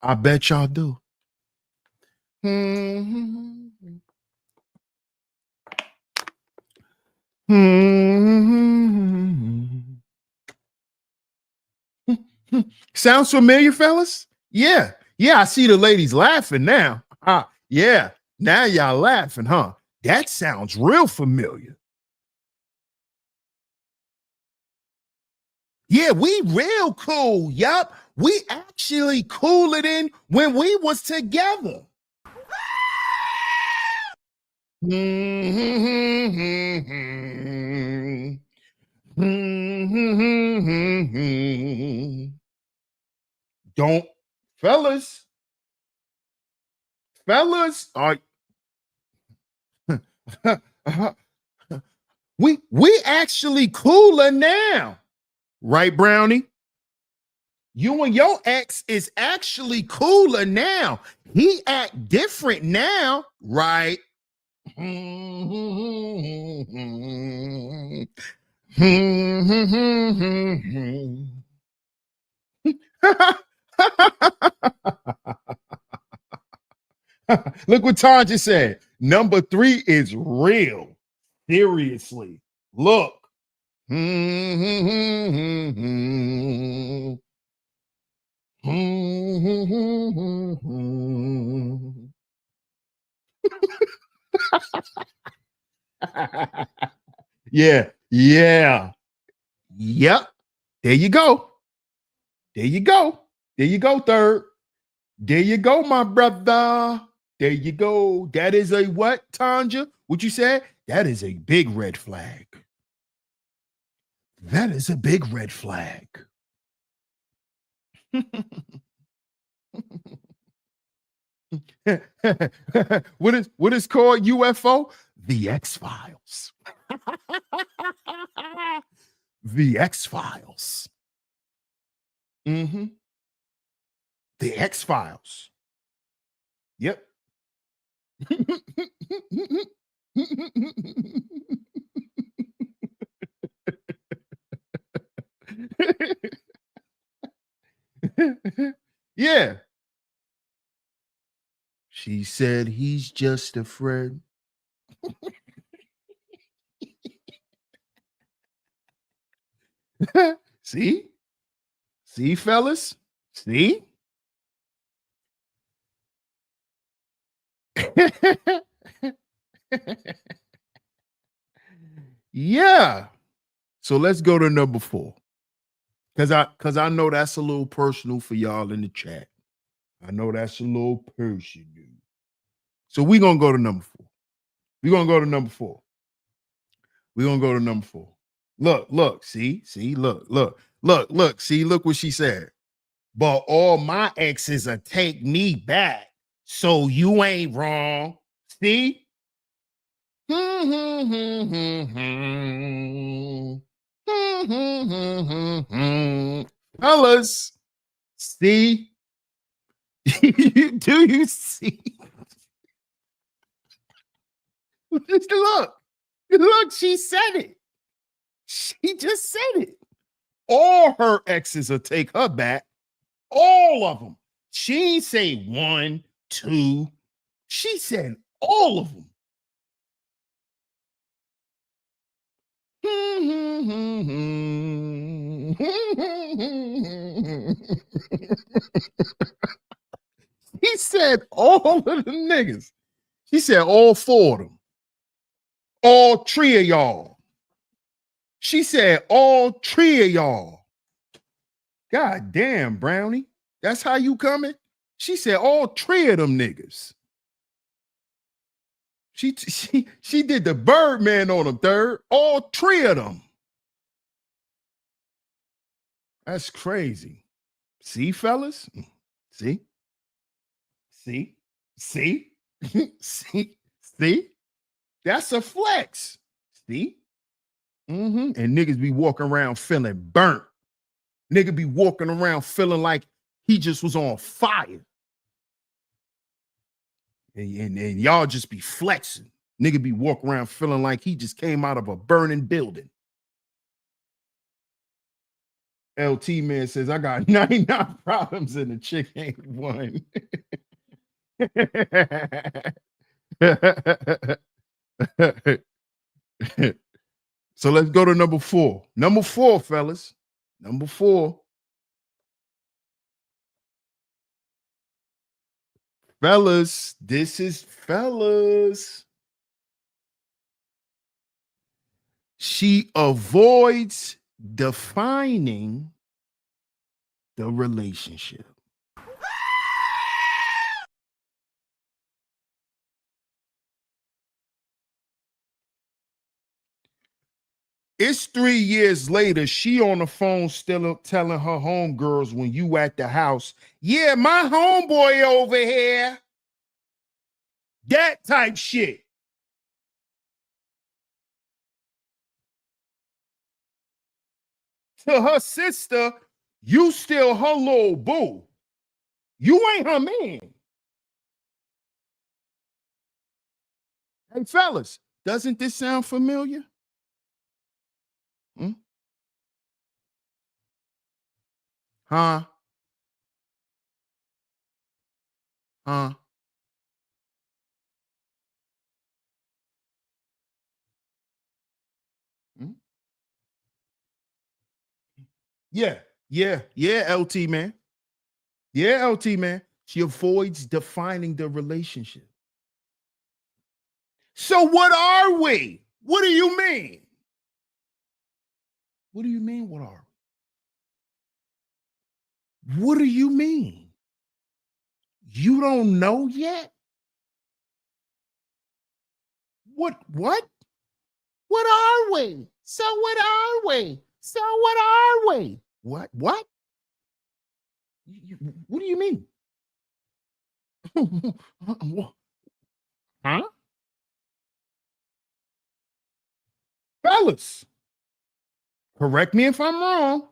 I bet y'all do. Sounds familiar, fellas? Yeah. I see the ladies laughing now. Yeah. Now y'all laughing, huh? That sounds real familiar. Yeah, we real cool. Yup. We actually cooler than when we was together. Don't, fellas, are we actually cooler now, right, Brownie? You and your ex is actually cooler now. He act different now, right? Look what Tanja said. Number three is real. Seriously. Look. Yeah. Yep. There you go. Third. There you go, my brother. There you go. That is a what, Tanja? What you said? That is a big red flag. That is a big red flag. What is called UFO? The X-Files. The X-Files. The X-Files. Yep. Yeah. She said he's just a friend. See? See, fellas? See? Yeah. So let's go to number 4. Cause I know that's a little personal for y'all in the chat. I know that's a little personal. So we're gonna go to number 4. We're gonna go to number 4. We're gonna go to number 4. Look, see, look, see, look what she said. But all my exes are take me back. So you ain't wrong. See? Fellas, see? Do you see? Look, she said it. She just said it. All her exes will take her back. All of them. She ain't say 1, 2. She said all of them. He said all of the niggas. He said all 4 of them. All 3 of y'all. She said all 3 of y'all. God damn, Brownie. That's how you coming? She said all 3 of them niggas. She did the Birdman on them, third. All 3 of them. That's crazy. See, fellas? See? See? See? See? That's a flex. See? And niggas be walking around feeling burnt. Nigga be walking around feeling like he just was on fire. And y'all just be flexing. Nigga be walking around feeling like he just came out of a burning building. LT man says, I got 99 problems and the chick ain't one. So let's go to number 4. Number 4, fellas. Number 4. Fellas, this is fellas. She avoids defining the relationship. It's 3 years later. She on the phone still telling her homegirls when you at the house, yeah, my homeboy over here. That type shit. To her sister, you still her little boo. You ain't her man. Hey, fellas, doesn't this sound familiar? Hmm? Huh? Huh? Hmm? Yeah, LT man. Yeah, LT man. She avoids defining the relationship. So what are we? What do you mean? What do you mean? What are we? What do you mean? You don't know yet? What? What? What are we? So what are we? So what are we? What? What? What do you mean? Huh? Fellas, correct me if I'm wrong.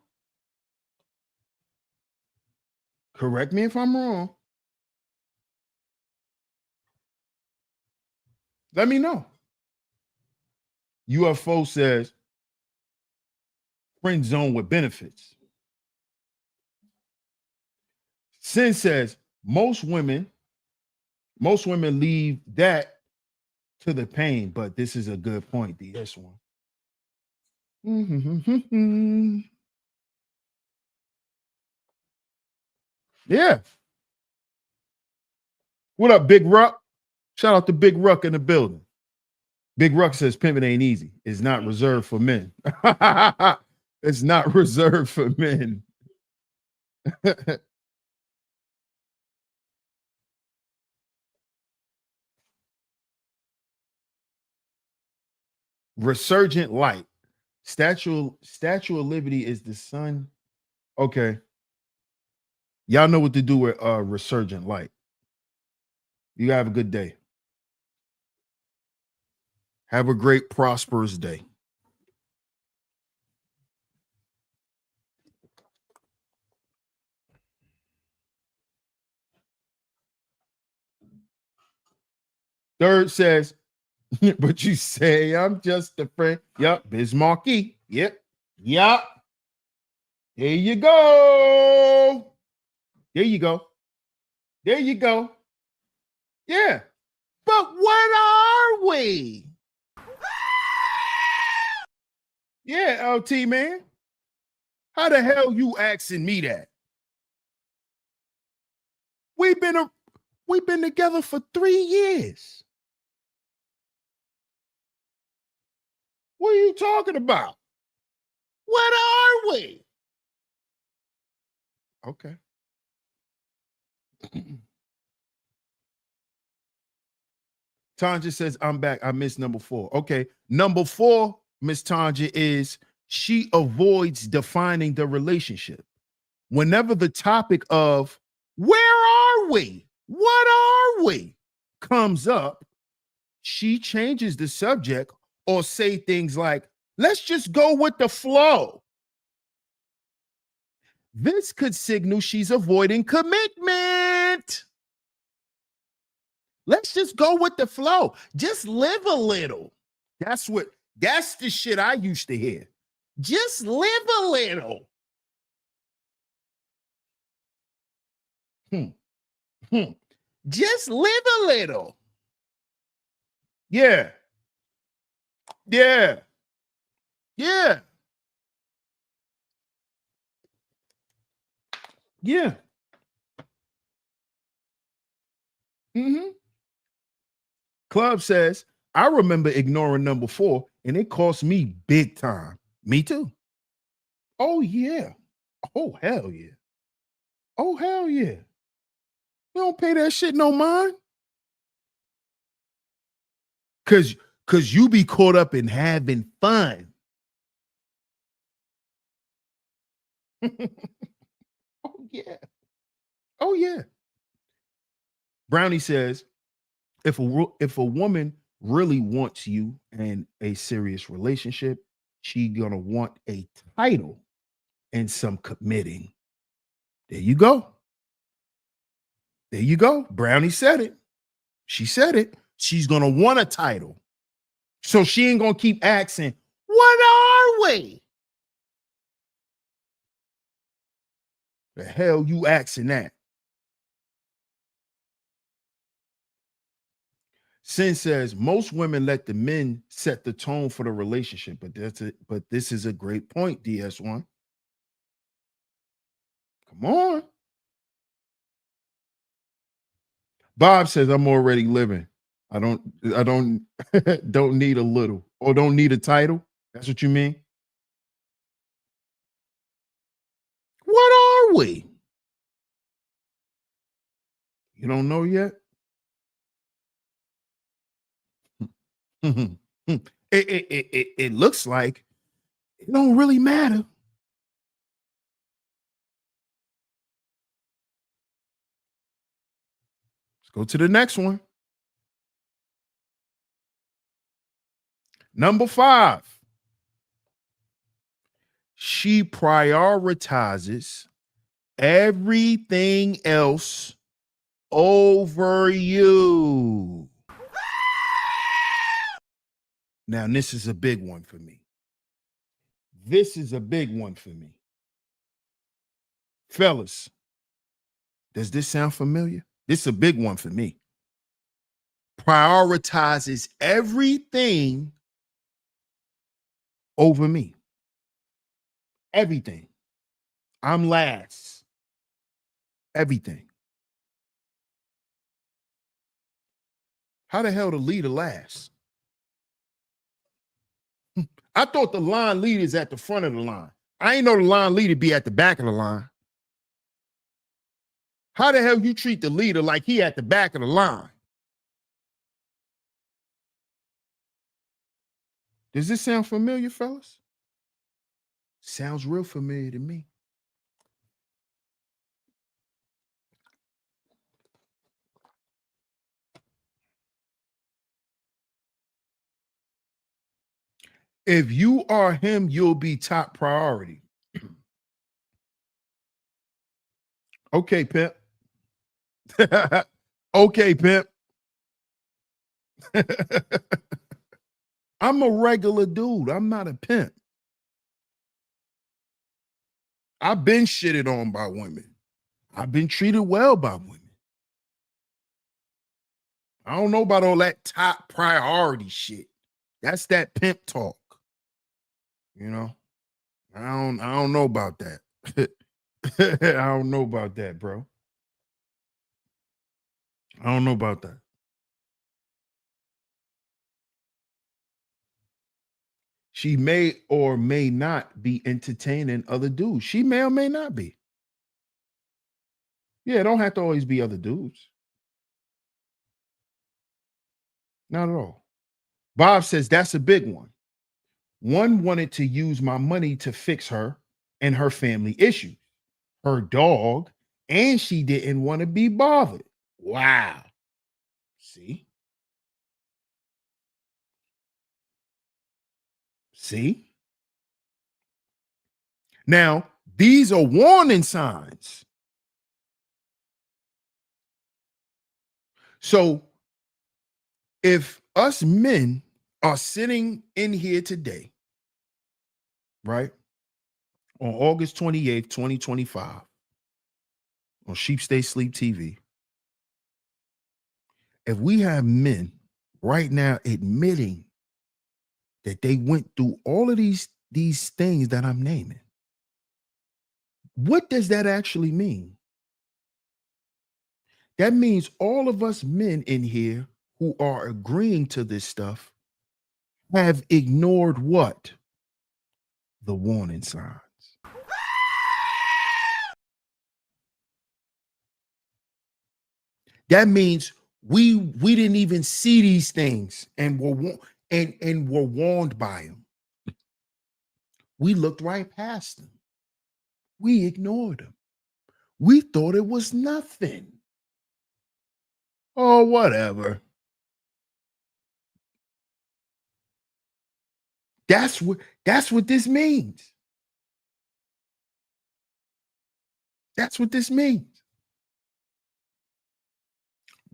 Correct me if I'm wrong. Let me know. UFO says friend zone with benefits. Sin says most women Most women leave that to the pain, but this is a good point, DS one. Yeah. What up, Big Ruck? Shout out to Big Ruck in the building. Big Ruck says pimping ain't easy. It's not reserved for men. It's not reserved for men. Resurgent light. Statue of Liberty is the sun. Okay. Y'all know what to do with resurgent light. You have a good day. Have a great, prosperous day. Third says, but you say I'm just a friend. Yep, Bismarcky. Yep. Yep. There you go. There you go. There you go. Yeah. But what are we? Yeah, LT man. How the hell you asking me that? We've been together for 3 years. What are you talking about? What are we? Okay. Tanja says, I'm back. I missed number 4. Okay. Number 4, Miss Tanja, is she avoids defining the relationship. Whenever the topic of where are we? What are we? Comes up, she changes the subject or say things like, let's just go with the flow. This could signal she's avoiding commitment. Let's just go with the flow. Just live a little. That's the shit I used to hear. Just live a little. Just live a little. Yeah. Yeah. Yeah. Yeah. Club says, I remember ignoring number 4 and it cost me big time. Me too. Oh, yeah. Oh, hell yeah. Oh, hell yeah. You don't pay that shit no mind. Cause you be caught up in having fun. Oh, yeah. Oh, yeah. Brownie says, if a woman really wants you in a serious relationship, she gonna want a title and some committing. There you go. There you go. Brownie said it. She said it. She's gonna want a title. So she ain't gonna keep asking, what are we? The hell you asking that? Sin says most women let the men set the tone for the relationship, but this is a great point, DS1. Come on. Bob says I'm already living. I don't don't need a little or don't need a title. That's what you mean? What are we? You don't know yet? It looks like it don't really matter. Let's go to the next one. Number 5. She prioritizes everything else over you. Now, this is a big one for me. This is a big one for me. Fellas, does this sound familiar? This is a big one for me. prioritizes everything over me. Everything. I'm last. Everything. How the hell the leader last? I thought the line leader is at the front of the line. I ain't know the line leader be at the back of the line. How the hell you treat the leader like he at the back of the line? Does this sound familiar, fellas? Sounds real familiar to me. If you are him, you'll be top priority. Okay, pimp. Okay, pimp. I'm a regular dude. I'm not a pimp. I've been shitted on by women. I've been treated well by women. I don't know about all that top priority shit. That's that pimp talk. You know? I don't know about that. I don't know about that, bro. I don't know about that. She may or may not be entertaining other dudes. She may or may not be. Yeah, it don't have to always be other dudes. Not at all. Bob says that's a big one. One wanted to use my money to fix her and her family issues, her dog, and she didn't want to be bothered. Wow. See? See? Now, these are warning signs. So, if us men are sitting in here today, right, on August 28th, 2025, on Sheep Stay Sleep TV, if we have men right now admitting that they went through all of these things that I'm naming, what does that actually mean? That means all of us men in here who are agreeing to this stuff have ignored what? The warning signs. That means we didn't even see these things and were warned by them. We looked right past them. We ignored them. We thought it was nothing. Oh, whatever. That's what this means. That's what this means.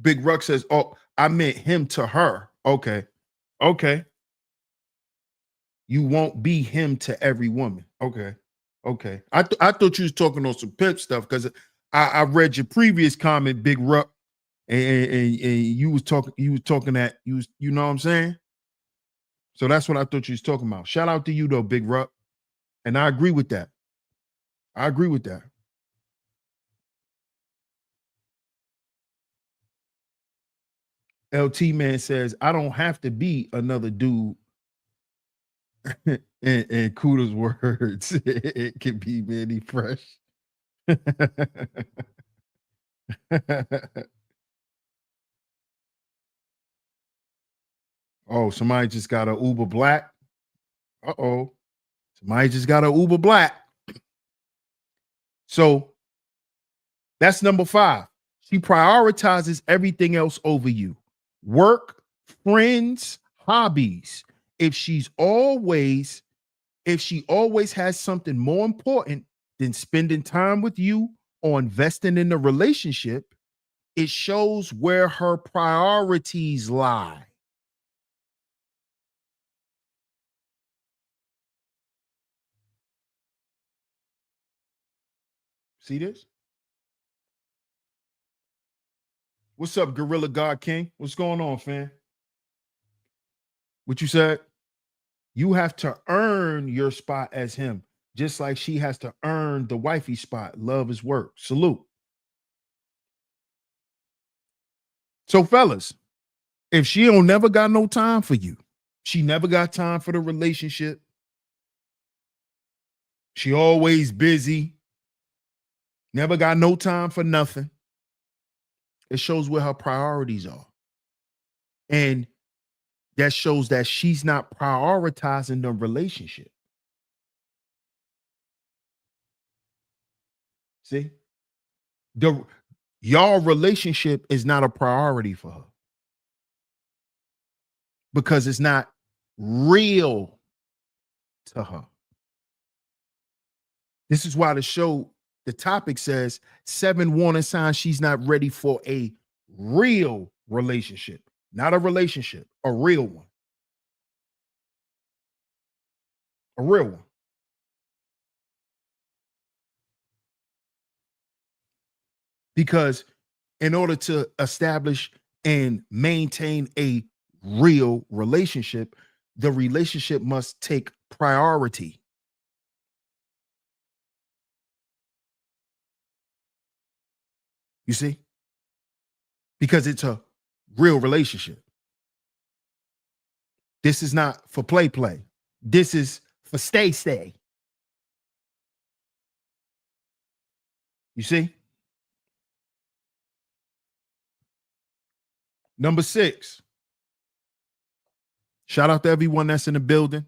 Big Ruck says, "Oh, I meant him to her." Okay. Okay. You won't be him to every woman. Okay. Okay. I thought you was talking on some pimp stuff because I read your previous comment, Big Ruck, and you was talking that you know what I'm saying? So that's what I thought you was talking about. Shout out to you though, Big Ruck. And I agree with that. I agree with that. LT Man says, I don't have to be another dude. In Kuda's words, it can be Manny Fresh. Oh, somebody just got an Uber Black. Uh-oh. Somebody just got an Uber Black. So that's number 5. She prioritizes everything else over you. Work, friends, hobbies. If she always has something more important than spending time with you or investing in the relationship, it shows where her priorities lie. See this? What's up, Gorilla God King? What's going on, fam? What you said? You have to earn your spot as him, just like she has to earn the wifey spot. Love is work. Salute. So, fellas, if she don't never got no time for you, she never got time for the relationship. She always busy, never got no time for nothing. It shows where her priorities are. And that shows that she's not prioritizing the relationship. See? The y'all relationship is not a priority for her because it's not real to her. This is why the topic says 7 warning signs she's not ready for a real relationship, not a relationship, a real one. A real one. Because in order to establish and maintain a real relationship, the relationship must take priority. You see? Because it's a real relationship. This is not for play. This is for stay. You see? Number 6. Shout out to everyone that's in the building.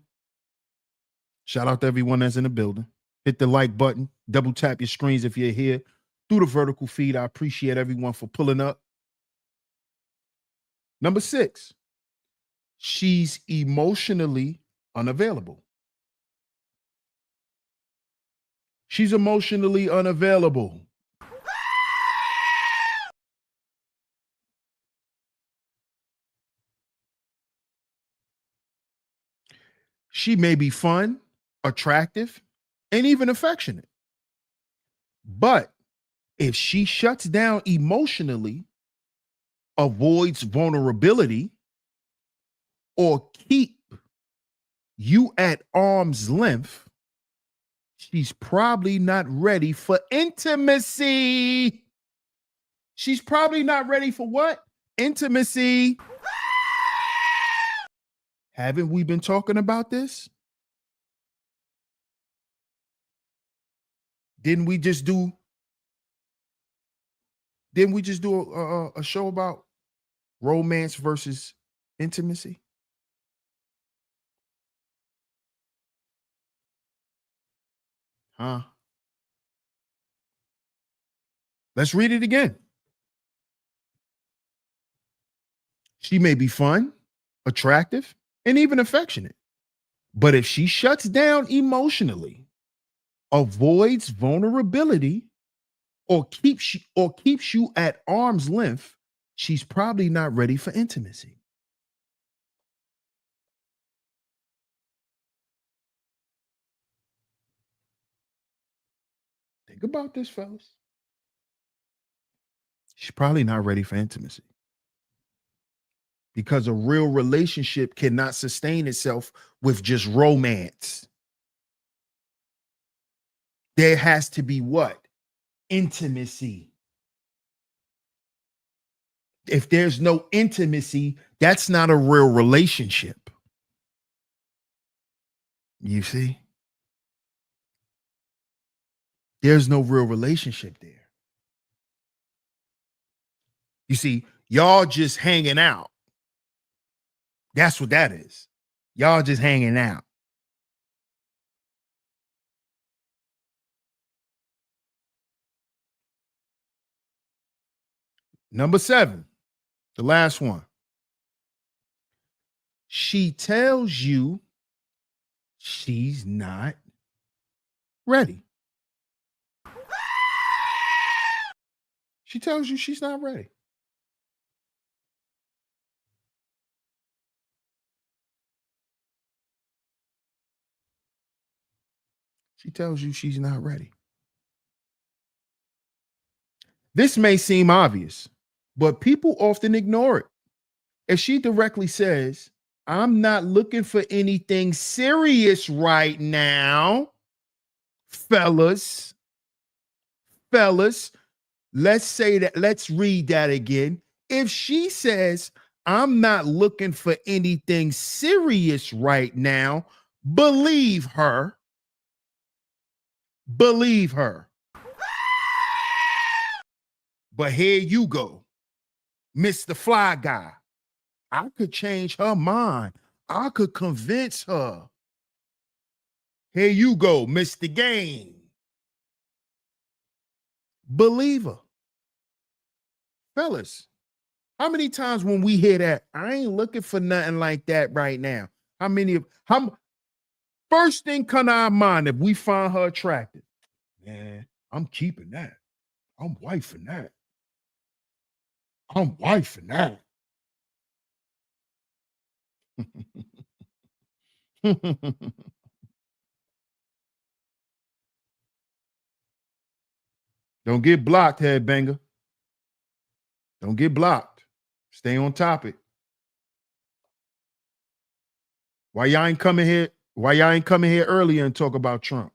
Shout out to everyone that's in the building. Hit the like button. Double tap your screens if you're here through the vertical feed. I appreciate everyone for pulling up. Number 6. She's emotionally unavailable. She's emotionally unavailable. She may be fun, attractive, and even affectionate. But if she shuts down emotionally, avoids vulnerability, or keep you at arm's length, she's probably not ready for intimacy. She's probably not ready for what? Intimacy. Haven't we been talking about this? Didn't we just do a show about romance versus intimacy? Huh? Let's read it again. She may be fun, attractive, and even affectionate. But if she shuts down emotionally, avoids vulnerability, or keeps you at arm's length, she's probably not ready for intimacy. Think about this, fellas. She's probably not ready for intimacy because a real relationship cannot sustain itself with just romance. There has to be what? Intimacy. If there's no intimacy, that's not a real relationship. You see? There's no real relationship there. You see, y'all just hanging out. That's what that is. Y'all just hanging out. Number 7, the last one. She tells you she's not ready. She tells you she's not ready. She tells you she's not ready. This may seem obvious, But people often ignore it. If she directly says, I'm not looking for anything serious right now, fellas, let's say that, let's read that again. If she says, I'm not looking for anything serious right now, believe her. Believe her. But here you go, Mr. Fly Guy. I could change her mind. I could convince her. Here you go, Mr. Game. Believe her. Fellas, how many times when we hear that, I ain't looking for nothing like that right now? How first thing come to our mind if we find her attractive? Man, I'm keeping that. I'm wifing that. I'm wifing that. Don't get blocked, headbanger. Don't get blocked. Stay on topic. Why y'all ain't coming here? Why y'all ain't coming here earlier and talk about Trump?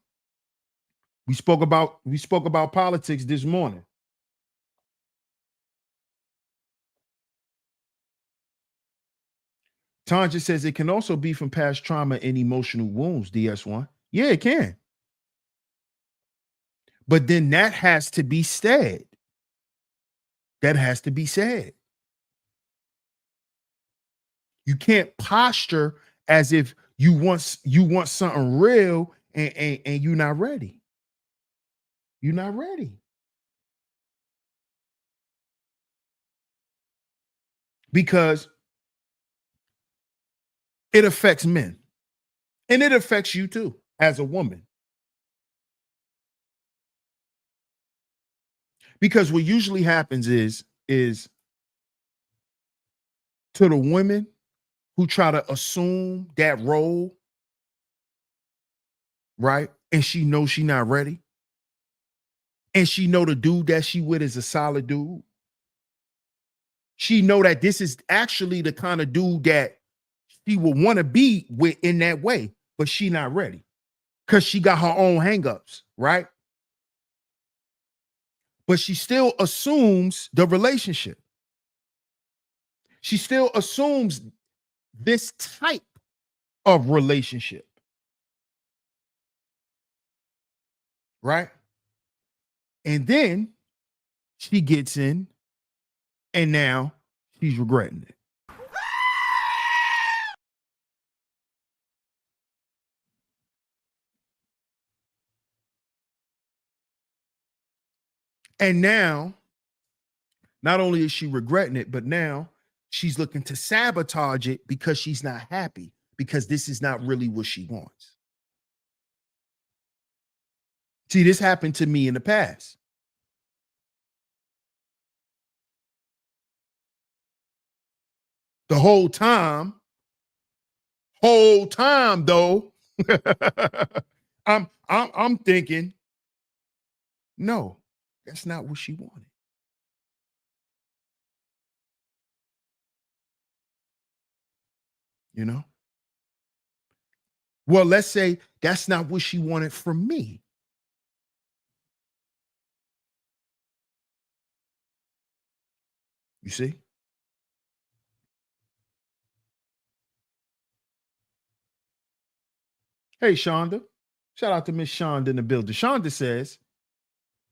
We spoke about politics this morning. Tanja says it can also be from past trauma and emotional wounds, DS1. Yeah, it can. But then that has to be said. That has to be said. You can't posture as if you want something real and you're not ready. You're not ready. Because it affects men. And it affects you too, as a woman. Because what usually happens is to the women who try to assume that role, right? And she knows she's not ready. And she know the dude that she with is a solid dude. She know that this is actually the kind of dude that she would want to be with in that way, but she not ready because she got her own hangups, right? But she still assumes the relationship. She still assumes this type of relationship, right? And then she gets in and now she's regretting it. And now, not only is she regretting it, but now she's looking to sabotage it because she's not happy, because this is not really what she wants. See, this happened to me in the past. The whole time though, I'm thinking, no, that's not what she wanted. You know? Well, let's say that's not what she wanted from me. You see? Hey, Shonda. Shout out to Miss Shonda in the building. Shonda says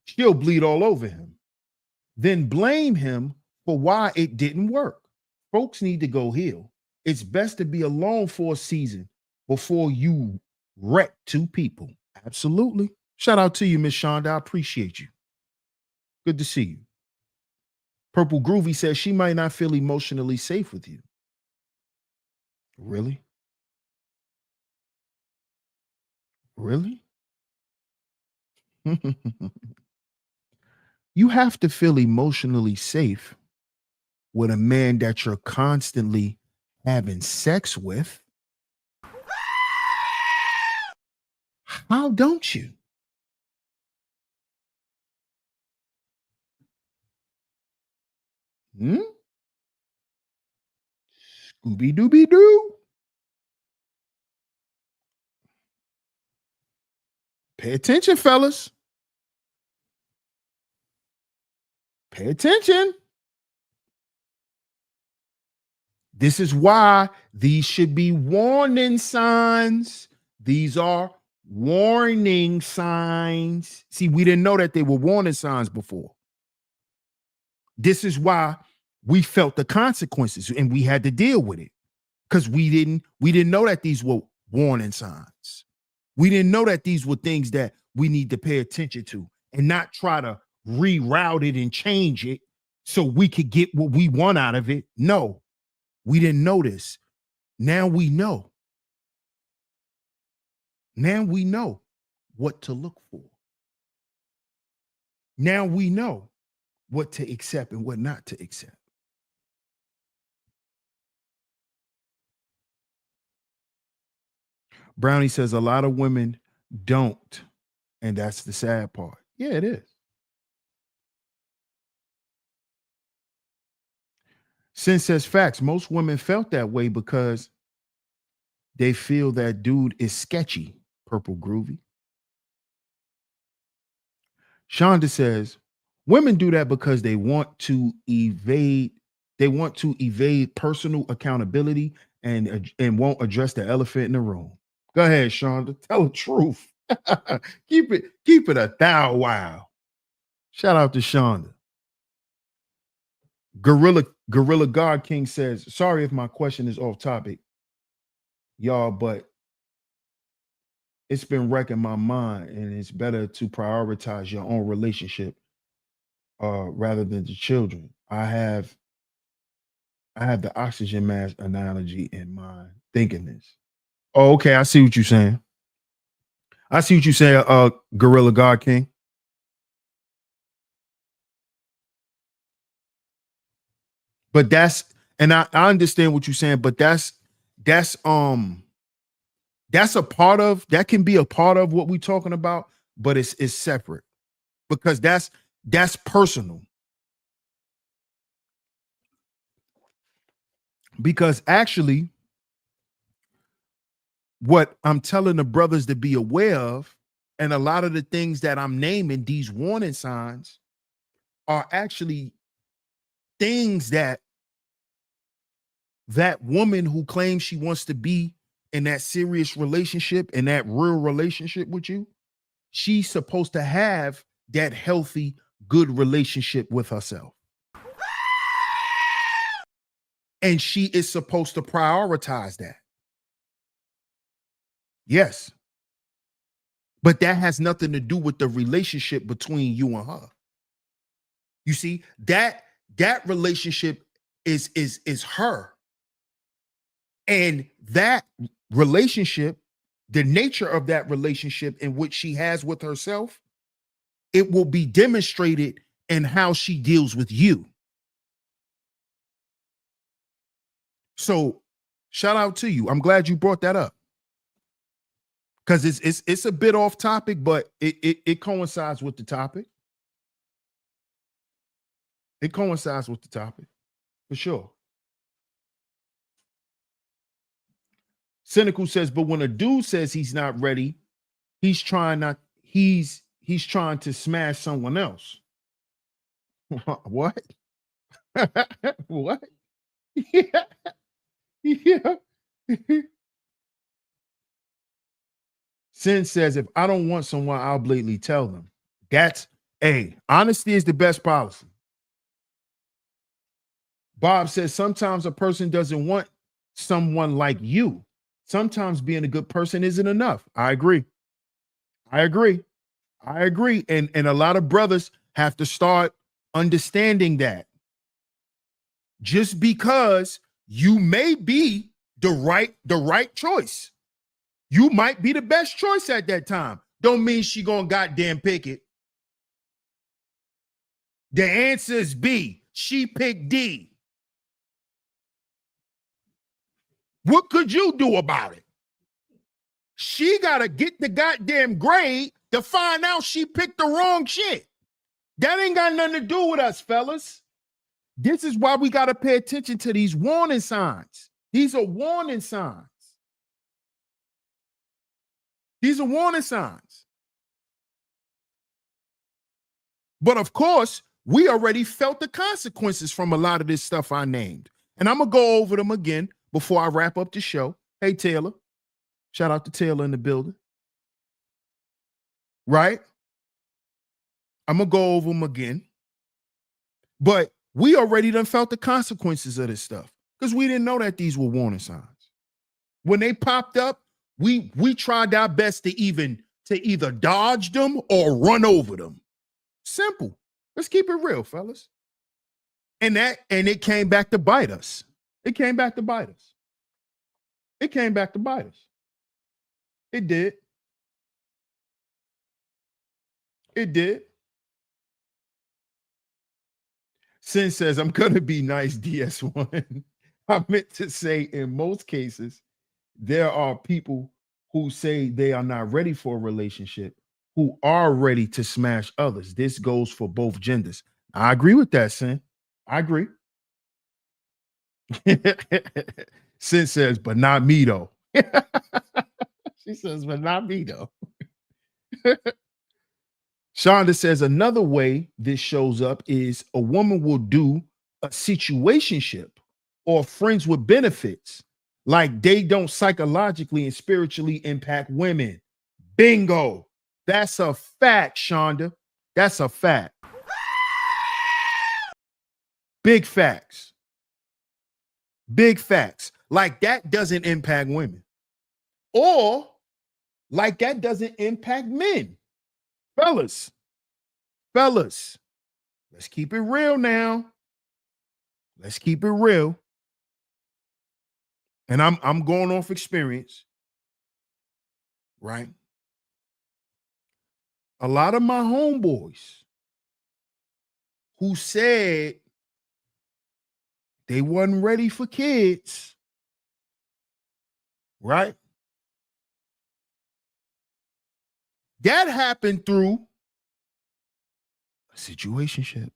she'll bleed all over him, then blame him for why it didn't work. Folks need to go heal. It's best to be alone for a season before you wreck two people. Absolutely. Shout out to you, Miss Shonda. I appreciate you. Good to see you. Purple Groovy says she might not feel emotionally safe with you. Really? Really? You have to feel emotionally safe with a man that you're constantly having sex with. How don't you? Hmm? Scooby Dooby Doo. Pay attention, fellas. Pay attention. This is why these should be warning signs. These are warning signs. See, we didn't know that they were warning signs before. This is why we felt the consequences and we had to deal with it because we didn't know that these were warning signs. We didn't know that these were things that we need to pay attention to and not try to reroute it and change it so we could get what we want out of it. No, we didn't know this. Now we know. Now we know what to look for. Now we know what to accept and what not to accept. Brownie says a lot of women don't, and that's the sad part. Yeah, it is. Sin says facts. Most women felt that way because they feel that dude is sketchy. Purple Groovy. Shonda says women do that because they want to evade. They want to evade personal accountability and won't address the elephant in the room. Go ahead, Shonda. Tell the truth. keep it a thou wow. Shout out to Shonda. Gorilla God King says, sorry if my question is off topic, y'all, but it's been wrecking my mind, and it's better to prioritize your own relationship rather than the children. I have the oxygen mask analogy in mind thinking this. Oh, okay. I see what you're saying. I see what you say, Gorilla God King. But and I understand what you're saying, but that's a part of that can be a part of what we're talking about, but it's separate because that's personal. Because actually, what I'm telling the brothers to be aware of, and a lot of the things that I'm naming, these warning signs, are actually things that woman who claims she wants to be in that serious relationship, in that real relationship with you, she's supposed to have that healthy, good relationship with herself. And she is supposed to prioritize that. Yes. But that has nothing to do with the relationship between you and her. You see, that relationship is her. And that relationship, the nature of that relationship in which she has with herself, it will be demonstrated in how she deals with you. So shout out to you. I'm glad you brought that up. Because it's a bit off topic, but it coincides with the topic. It coincides with the topic, for sure. Cynical says, but when a dude says he's not ready, he's trying to smash someone else. What? What? Yeah. Yeah. Sin says, if I don't want someone, I'll blatantly tell them. Honesty is the best policy. Bob says, sometimes a person doesn't want someone like you. Sometimes being a good person isn't enough. I agree. And a lot of brothers have to start understanding that. Just because you may be the right choice, you might be the best choice at that time, don't mean she gonna goddamn pick it. The answer is B. She picked D. What could you do about it? She gotta get the goddamn grade to find out she picked the wrong shit. That ain't got nothing to do with us, fellas. This is why we got to pay attention to these warning signs. These are warning signs. These are warning signs. But of course, we already felt the consequences from a lot of this stuff I named. And I'm going to go over them again before I wrap up the show. Hey, Taylor. Shout out to Taylor in the building. Right? I'm going to go over them again. But we already done felt the consequences of this stuff because we didn't know that these were warning signs. When they popped up, we tried our best to either dodge them or run over them. Simple. Let's keep it real, fellas. And it came back to bite us. It came back to bite us. It came back to bite us. It did. It did. Sin says, I'm going to be nice, DS1. I meant to say, in most cases, there are people who say they are not ready for a relationship who are ready to smash others. This goes for both genders. I agree with that, Sin. I agree. Sin says, but not me, though. She says, but not me, though. Shonda says another way this shows up is a woman will do a situationship or friends with benefits, like they don't psychologically and spiritually impact women. Bingo. That's a fact, Shonda. That's a fact. Big facts. Big facts. Like that doesn't impact women. Or like that doesn't impact men. Fellas, let's keep it real now. Let's keep it real. And I'm going off experience, right? A lot of my homeboys who said they wasn't ready for kids, right? That happened through a situationship.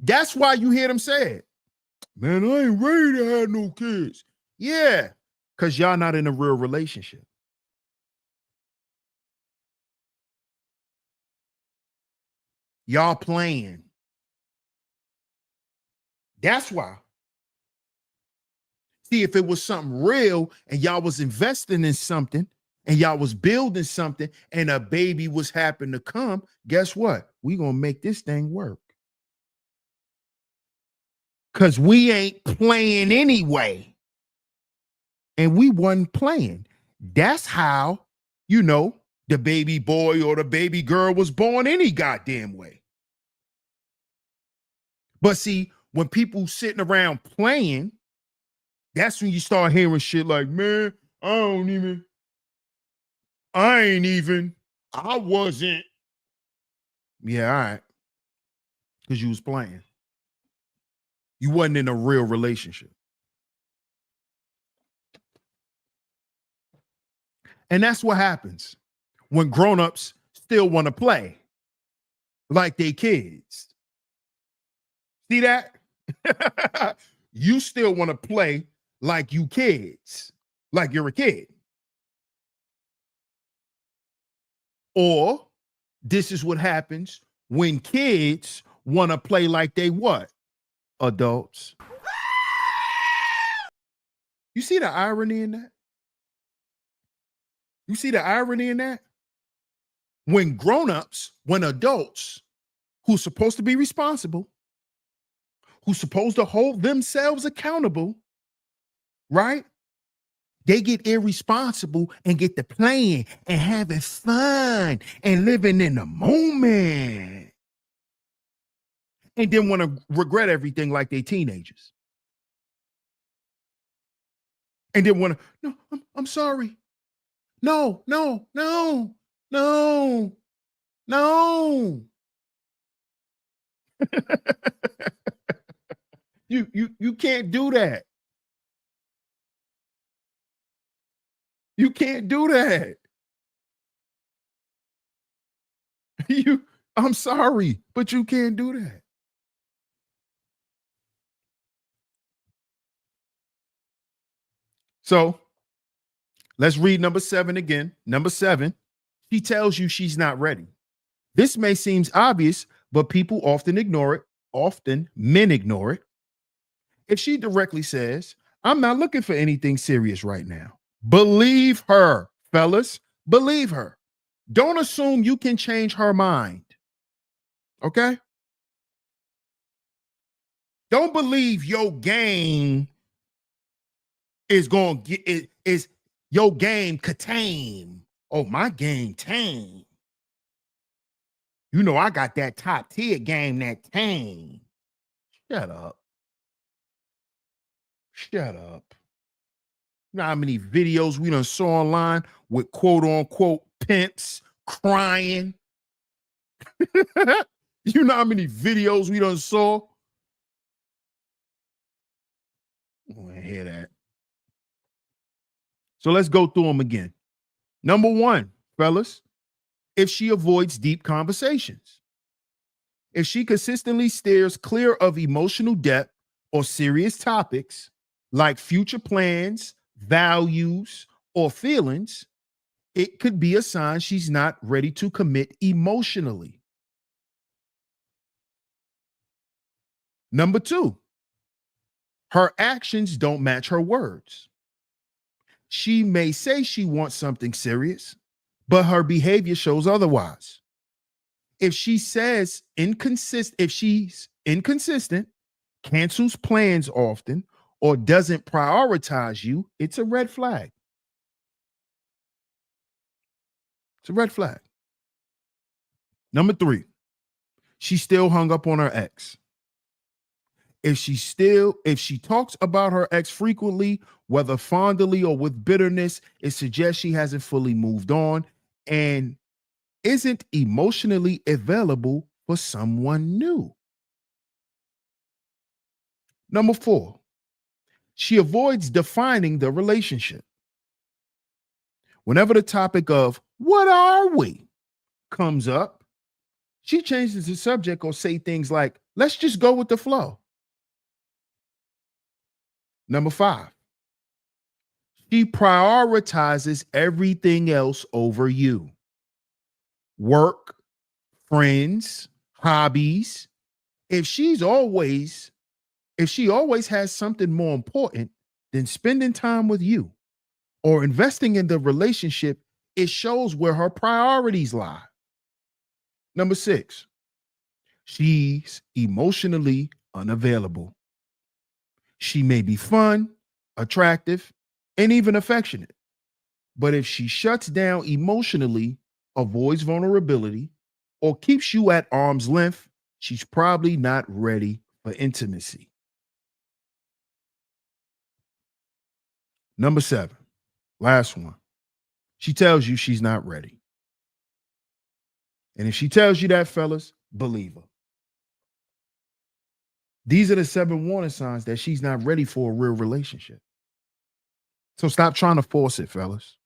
That's why you hear them say it. Man, I ain't ready to have no kids. Yeah, because y'all not in a real relationship. Y'all playing. That's why. See, if it was something real and y'all was investing in something and y'all was building something and a baby was happening to come, guess what? We gonna make this thing work. Because we ain't playing anyway. And we wasn't playing. That's how, the baby boy or the baby girl was born any goddamn way. But see, when people sitting around playing, that's when you start hearing shit like, man, I wasn't. Yeah, all right. Because you was playing. You wasn't in a real relationship. And that's what happens when grown-ups still want to play like they kids. See that? You still want to play like you kids, like you're a kid. Or this is what happens when kids want to play like they what? Adults. You see the irony in that? You see the irony in that? When grown-ups, when adults who's supposed to be responsible, who's supposed to hold themselves accountable, right? They get irresponsible and get to playing and having fun and living in the moment. And then want to regret everything like they teenagers. And then want to, no, I'm sorry. No. You can't do that. You can't do that. I'm sorry, but you can't do that. So let's read number 7 again. Number 7, she tells you she's not ready. This may seem obvious, but people often ignore it. Often men ignore it. If she directly says, I'm not looking for anything serious right now, believe her, fellas. Believe her. Don't assume you can change her mind. Okay? Don't believe your game is going to get it is your game could tame. Oh, my game tame. You know, I got that top tier game that tame. Shut up. Shut up. You know how many videos we done saw online with quote unquote pimps crying? You know how many videos we done saw? I want to hear that. So let's go through them again. Number 1, fellas, if she avoids deep conversations. If she consistently steers clear of emotional depth or serious topics like future plans, values, or feelings, it could be a sign she's not ready to commit emotionally. Number 2, her actions don't match her words. She may say she wants something serious, but her behavior shows otherwise. If she's inconsistent, cancels plans often, or doesn't prioritize you, it's a red flag. It's a red flag. Number 3, she's still hung up on her ex. If she talks about her ex frequently, whether fondly or with bitterness, it suggests she hasn't fully moved on and isn't emotionally available for someone new. Number 4, she avoids defining the relationship. Whenever the topic of what are we comes up, she changes the subject or say things like, let's just go with the flow. Number 5, she prioritizes everything else over you. Work, friends, hobbies. If she always has something more important than spending time with you or investing in the relationship, it shows where her priorities lie. Number 6, she's emotionally unavailable. She may be fun, attractive, and even affectionate. But if she shuts down emotionally, avoids vulnerability, or keeps you at arm's length, she's probably not ready for intimacy. Number 7, last one. She tells you she's not ready. And if she tells you that, fellas, believe her. These are the 7 warning signs that she's not ready for a real relationship. So stop trying to force it, fellas.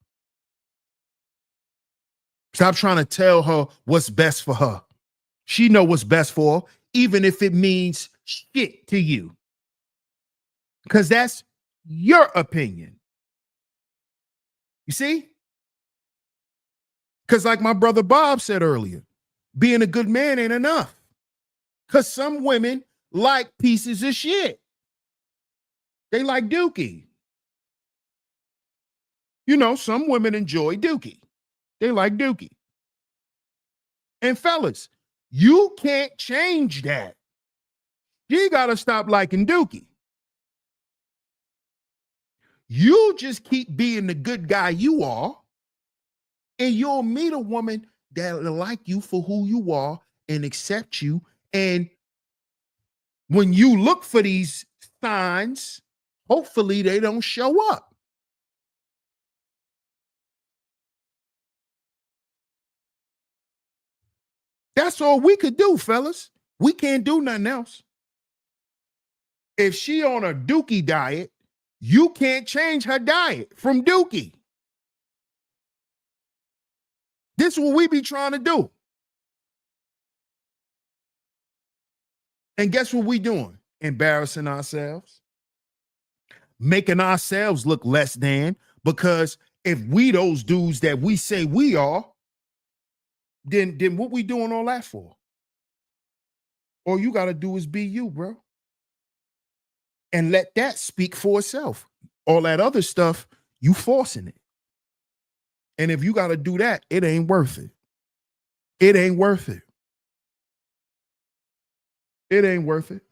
Stop trying to tell her what's best for her. She know what's best for her, even if it means shit to you. Because that's your opinion. You see? Because like my brother Bob said earlier, being a good man ain't enough. Because some women like pieces of shit. They like dookie. You know, some women enjoy dookie. They like dookie. And fellas, you can't change that. You got to stop liking dookie. You just keep being the good guy you are, and you'll meet a woman that'll like you for who you are and accept you. And when you look for these signs, hopefully they don't show up. That's all we could do, fellas. We can't do nothing else. If she on a dookie diet, you can't change her diet from dookie. This is what we be trying to do. And guess what we doing? Embarrassing ourselves, making ourselves look less than, because if we those dudes that we say we are, then what we doing all that for? All you got to do is be you, bro. And let that speak for itself. All that other stuff, you forcing it. And if you got to do that, it ain't worth it. It ain't worth it. It ain't worth it.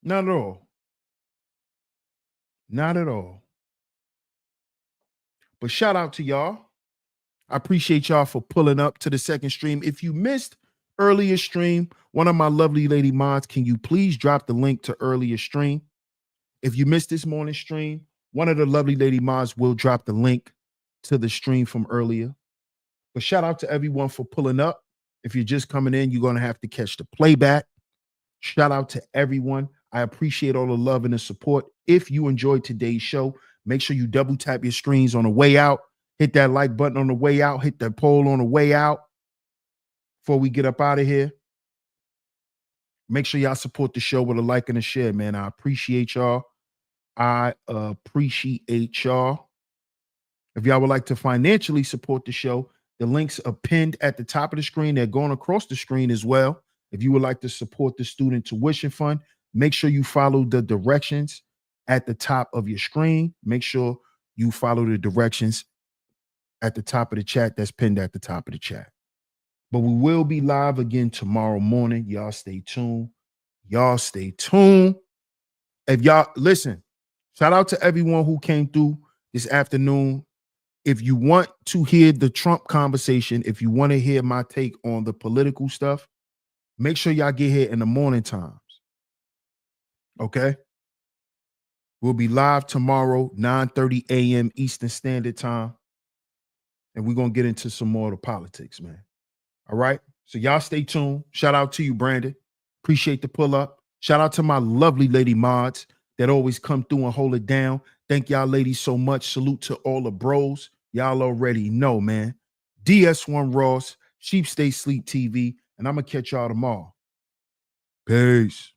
Not at all. Not at all. But shout out to y'all. I appreciate y'all for pulling up to the second stream. If you missed earlier stream, one of my lovely lady mods, can you please drop the link to earlier stream? If you missed this morning stream, one of the lovely lady mods will drop the link to the stream from earlier. But shout out to everyone for pulling up. If you're just coming in, you're going to have to catch the playback. Shout out to everyone. I appreciate all the love and the support. If you enjoyed today's show, make sure you double tap your screens on the way out. Hit that like button on the way out. Hit that poll on the way out before we get up out of here. Make sure y'all support the show with a like and a share, man. I appreciate y'all. I appreciate y'all. If y'all would like to financially support the show, the links are pinned at the top of the screen. They're going across the screen as well. If you would like to support the Student Tuition Fund, make sure you follow the directions at the top of your screen. Make sure you follow the directions at the top of the chat that's pinned at the top of the chat. But we will be live again tomorrow morning. Y'all stay tuned. Y'all stay tuned. If y'all listen, shout out to everyone who came through this afternoon. If you want to hear the Trump conversation, if you want to hear my take on the political stuff, make sure y'all get here in the morning times. Okay? We'll be live tomorrow, 9:30 a.m. Eastern Standard Time. And we're going to get into some more of the politics, man. All right? So y'all stay tuned. Shout out to you, Brandon. Appreciate the pull up. Shout out to my lovely lady mods that always come through and hold it down. Thank y'all ladies so much. Salute to all the bros. Y'all already know, man. DS1 Ross, Sheep Stay Sleep TV, and I'm going to catch y'all tomorrow. Peace.